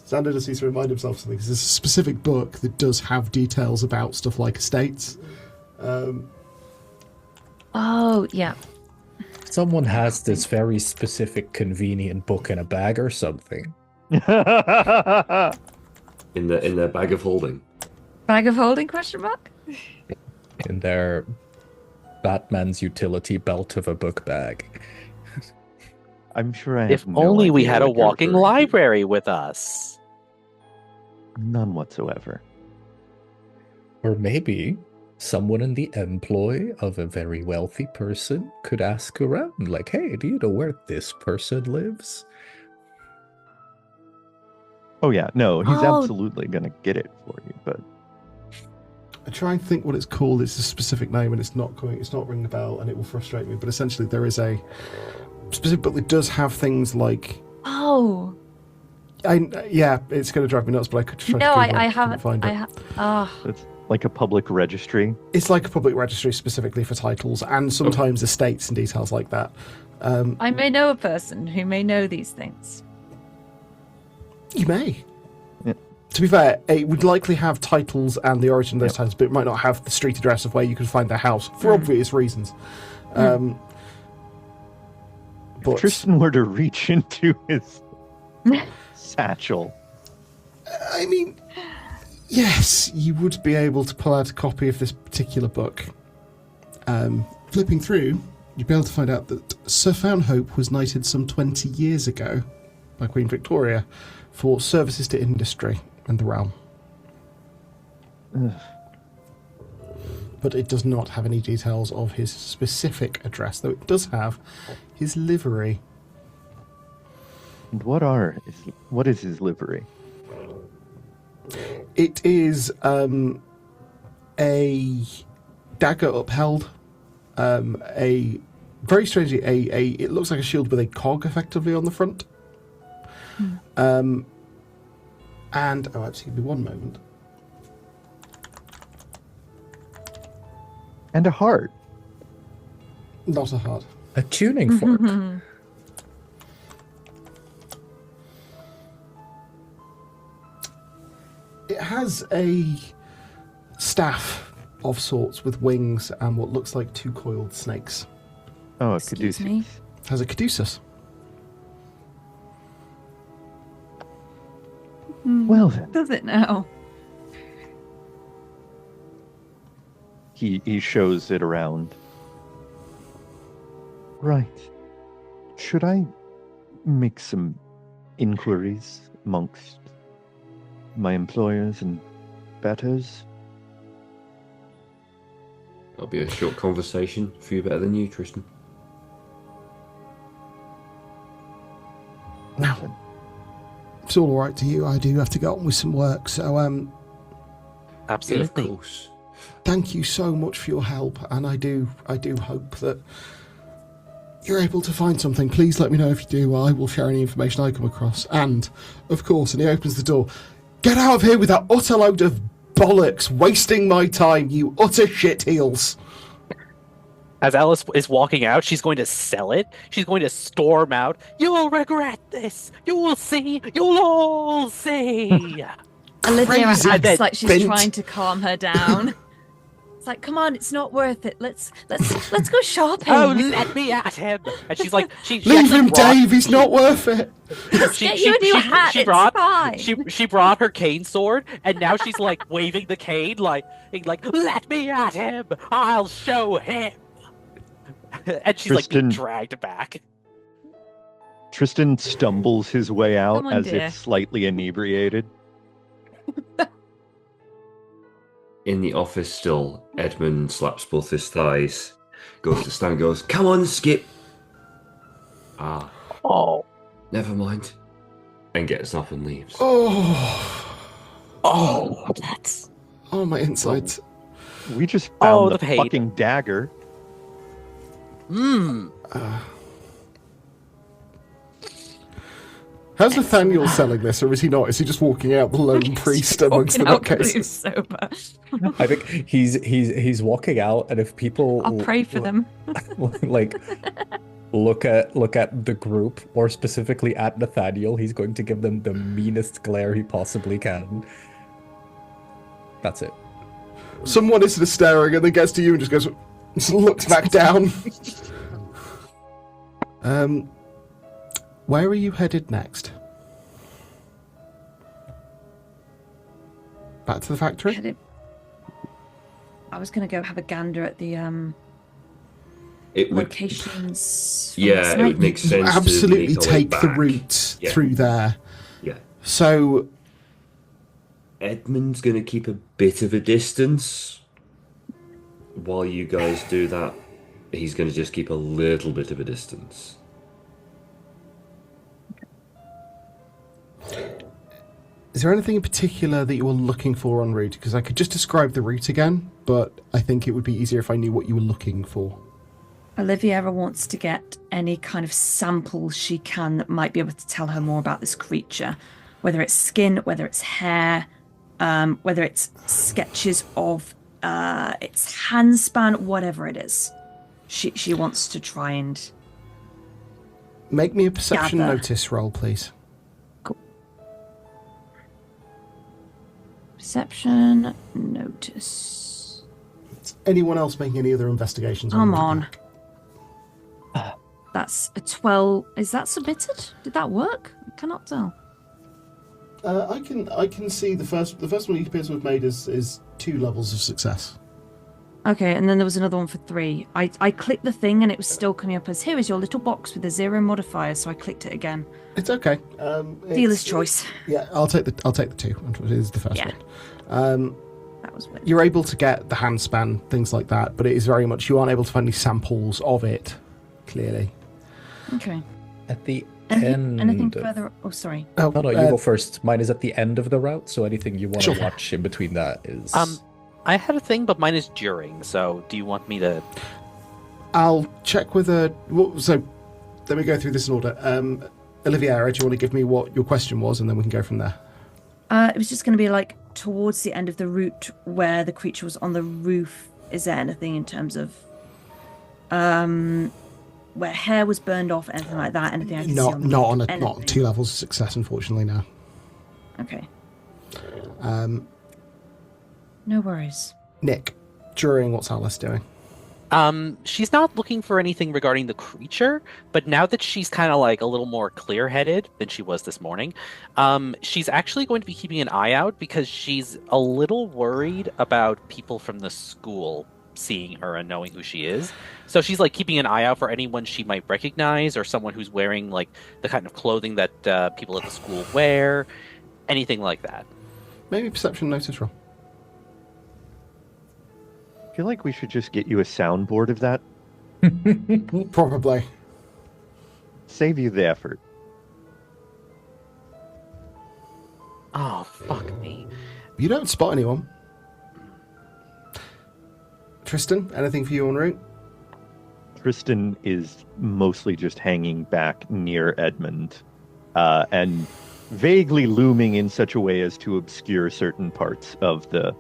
Xander just needs to remind himself of something, because there's a specific book that does have details about stuff like estates. Oh, yeah. Someone has this very specific convenient book in a bag or something. In their bag of holding. Bag of holding, question mark? In their Batman's utility belt of a book bag. I'm sure I have If no only we idea had a what you're walking referring to. library with us. None whatsoever. Or maybe someone in the employ of a very wealthy person could ask around, like, hey, do you know where this person lives? Oh yeah, no, he's Oh. absolutely gonna get it for you, but I try and think what it's called. It's a specific name, and it's not ringing a bell, and it will frustrate me. But essentially, there is a specific book that does have things like. Oh. Yeah, it's going to drive me nuts, but I could try No, to Google it, I couldn't haven't. find it. it's like a public registry. It's like a public registry specifically for titles, and sometimes estates and details like that. I may know a person who may know these things. You may. Yeah. To be fair, it would likely have titles and the origin of those titles, but it might not have the street address of where you could find their house for obvious reasons. But If Tristan were to reach into his satchel, I mean, yes, you would be able to pull out a copy of this particular book. Flipping through, you'd be able to find out that Sir Fownhope was knighted some 20 years ago by Queen Victoria for services to industry and the realm. But it does not have any details of his specific address, though it does have his livery. and what is his livery? It is a dagger upheld, a very strangely it looks like a shield with a cog effectively on the front. And actually, give me one moment. And a heart. Not a heart. A tuning fork. It has a staff of sorts with wings and what looks like two coiled snakes. Oh, a Excuse caduceus. me? It has a caduceus. Well then, Does it now? he shows it around. Right. Should I make some inquiries amongst my employers and betters? That'll be a short conversation for you better than you, Tristan. Nothing. It's all right to you. I do have to get on with some work. So, Absolutely. Of course. thank you so much for your help. And I do hope that you're able to find something. Please let me know if you do. I will share any information I come across. And, of course, and he opens the door. Get out of here with that utter load of bollocks, wasting my time, you utter shitheels. As Alice is walking out, she's going to sell it. She's going to storm out. You will regret this. You will see. You'll all see. Olivia Crazy acts like she's bint. trying to calm her down. It's like, come on, it's not worth it. Let's go shopping. Oh, let me at him. And she's like, she Leave actually him, brought- Dave. He's not worth it. Let's get you a new hat. She It's brought, fine. she brought her cane sword, and now she's like waving the cane, like let me at him. I'll show him. And she's like being Tristan- dragged back. Tristan stumbles his way out Come on, as dear. if slightly inebriated. In the office still, Edmund slaps both his thighs, goes to Stan and goes, "Come on, Skip." Ah, Oh, never mind. And gets up and leaves. Oh, that's my insides. We just Oh, found the the pain. fucking dagger. How's Nathaniel selling this, or is he not? Is he just walking out the lone priest amongst the Walking out blue nutcases? sober. I think he's walking out, and if people I'll pray for them. like look at the group, or specifically at Nathaniel, he's going to give them the meanest glare he possibly can. That's it. Someone is just staring and then gets to you and just looks back down. Where are you headed next? Back to the factory? I was going to go have a gander at the It would, locations. from yeah, last it night. would make sense. Absolutely to make our way take the back. route Yeah. through there. Yeah, So, Edmund's gonna keep a bit of a distance while you guys do that. He's gonna just keep a little bit of a distance. is there anything in particular that you were looking for en route? Because I could just describe the route again, but I think it would be easier if I knew what you were looking for. Oliviera wants to get any kind of sample she can that might be able to tell her more about this creature, whether it's skin, whether it's hair, whether it's sketches of its handspan, whatever it is. She wants to try and Make me a perception Gather. notice roll, please. perception notice. Anyone else making any other investigations? Come your way on. back? That's a 12. Is that submitted? Did that work? I cannot tell. I can see the first one you appears to have made is 2 levels of success. Okay, and then there was another one for 3. I clicked the thing and it was still coming up as, here is your little box with a 0 modifier, so I clicked it again. It's okay. Dealer's choice. Yeah, I'll take the 2. It is the first Yeah. one. That was weird. You're able to get the handspan, things like that, but it is very much you aren't able to find any samples of it. Clearly. Okay. At the end. Anything further? Oh, sorry. Oh, No, you go first. Mine is at the end of the route, so anything you want Sure. to watch in between that is. I had a thing, but mine is during. So, do you want me to? I'll check with a. So, let me go through this in order. Oliviera, do you want to give me what your question was, and then we can go from there? It was just going to be like towards the end of the route where the creature was on the roof. Is there anything in terms of where hair was burned off, anything like that? Anything I can see on the Not on roof? not on 2 levels of success, unfortunately. No. Okay. Nick, No worries. during what's Alice doing? She's not looking for anything regarding the creature, but now that she's kind of like a little more clear-headed than she was this morning, she's actually going to be keeping an eye out because she's a little worried about people from the school seeing her and knowing who she is. So she's like keeping an eye out for anyone she might recognize or someone who's wearing like the kind of clothing that people at the school wear, anything like that. Maybe perception notice roll. I feel like we should just get you a soundboard of that. Probably. Save you the effort. Oh, fuck me. You don't spot anyone. Tristan, anything for you en route? Tristan is mostly just hanging back near Edmund, and vaguely looming in such a way as to obscure certain parts of the...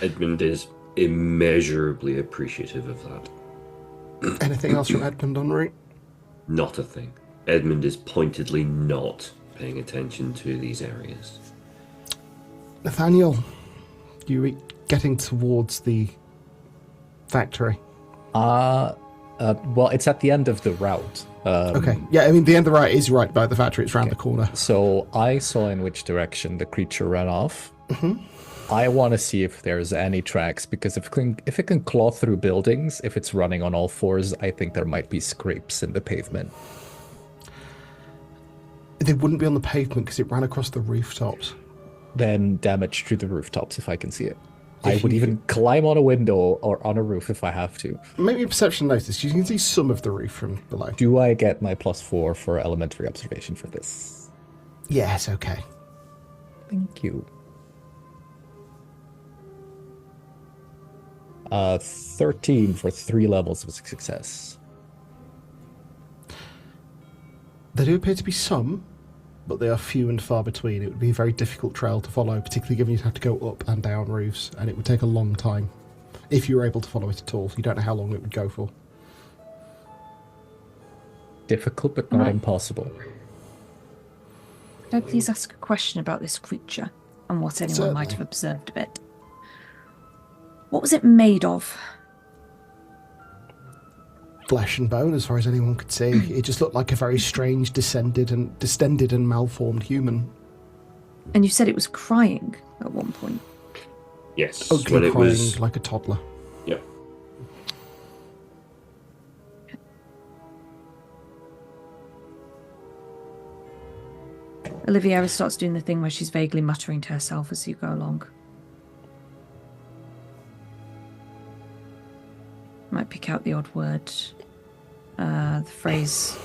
Edmund is immeasurably appreciative of that. Anything else from Edmund en route? Not a thing. Edmund is pointedly not paying attention to these areas. Nathaniel, you getting towards the factory? Well, it's at the end of the route. Okay. Yeah, I mean, the end of the right is right by the factory. It's round the corner. So I saw in which direction the creature ran off. Mm-hmm. I want to see if there's any tracks, because if it can claw through buildings, if it's running on all fours, I think there might be scrapes in the pavement. They wouldn't be on the pavement because it ran across the rooftops. Then damage to the rooftops if I can see it. I would even climb on a window or on a roof if I have to. Maybe a perception notice. You can see some of the roof from below. Do I get my +4 for elementary observation for this? Yes, okay. Thank you. 13 for 3 levels of success. There do appear to be some, but they are few and far between. It would be a very difficult trail to follow, particularly given you'd have to go up and down roofs, and it would take a long time if you were able to follow it at all. You don't know how long it would go for. Difficult, but not impossible. Could I please ask a question about this creature and what anyone might have observed of it? What was it made of? Flesh and bone, as far as anyone could see. It just looked like a very strange, distended and malformed human. And you said it was crying at one point. Yes, Ugly, when it crying was... like a toddler. Yep. Olivia starts doing the thing where she's vaguely muttering to herself as you go along. Might pick out the odd word. The phrase,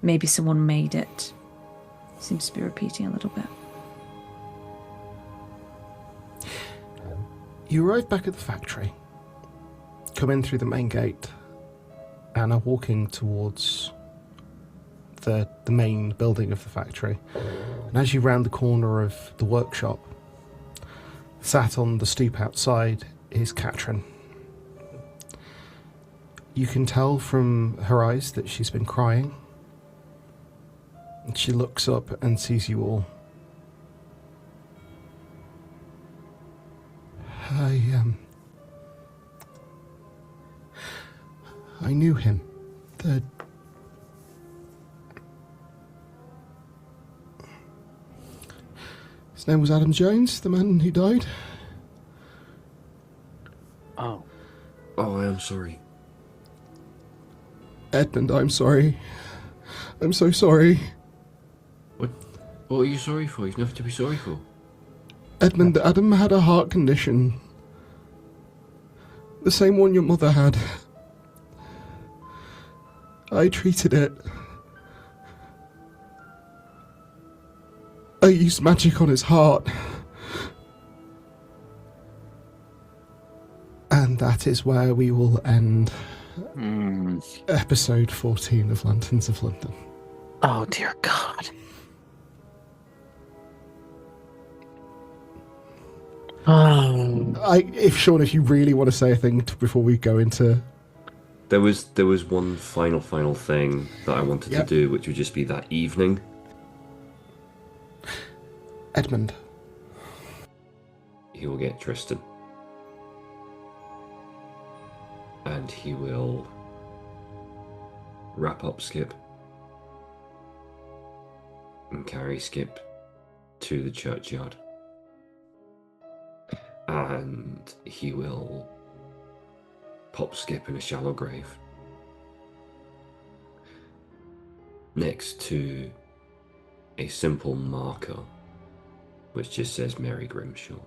maybe someone made it, seems to be repeating a little bit. You arrive back at the factory, come in through the main gate, and are walking towards the main building of the factory. And as you round the corner of the workshop, sat on the stoop outside is Katrin. You can tell from her eyes that she's been crying. And she looks up and sees you all. I knew him. His name was Adam Jones, the man who died. Oh. Oh, I am sorry. Edmund, I'm sorry. I'm so sorry. What are you sorry for? There's nothing to be sorry for. Edmund, Adam had a heart condition. The same one your mother had. I treated it. I used magic on his heart. And that is where we will end episode 14 of Lanterns of London. Oh, dear God. If you really want to say a thing before we go into... There was one final thing that I wanted to do, which would just be that evening. Edmund. He will get Tristan. And he will wrap up Skip and carry Skip to the churchyard. And he will pop Skip in a shallow grave next to a simple marker which just says Mary Grimshaw.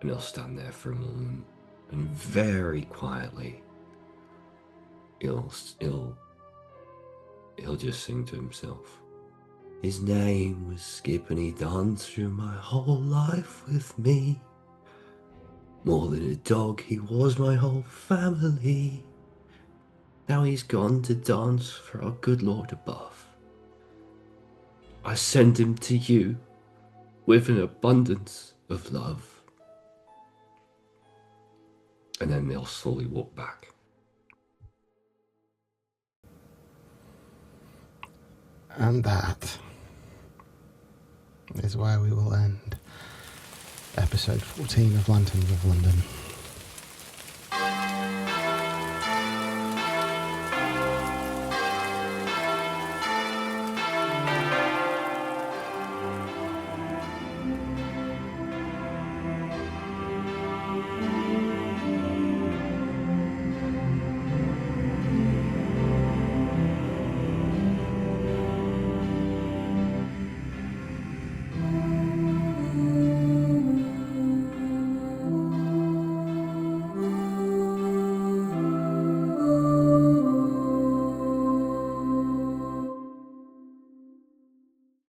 And he'll stand there for a moment and very quietly he'll he'll just sing to himself. His name was Skip and he danced through my whole life with me. More than a dog, he was my whole family. Now he's gone to dance for our good Lord above. I send him to you with an abundance of love. And then they'll slowly walk back. And that is where we will end episode 14 of Lanterns of London.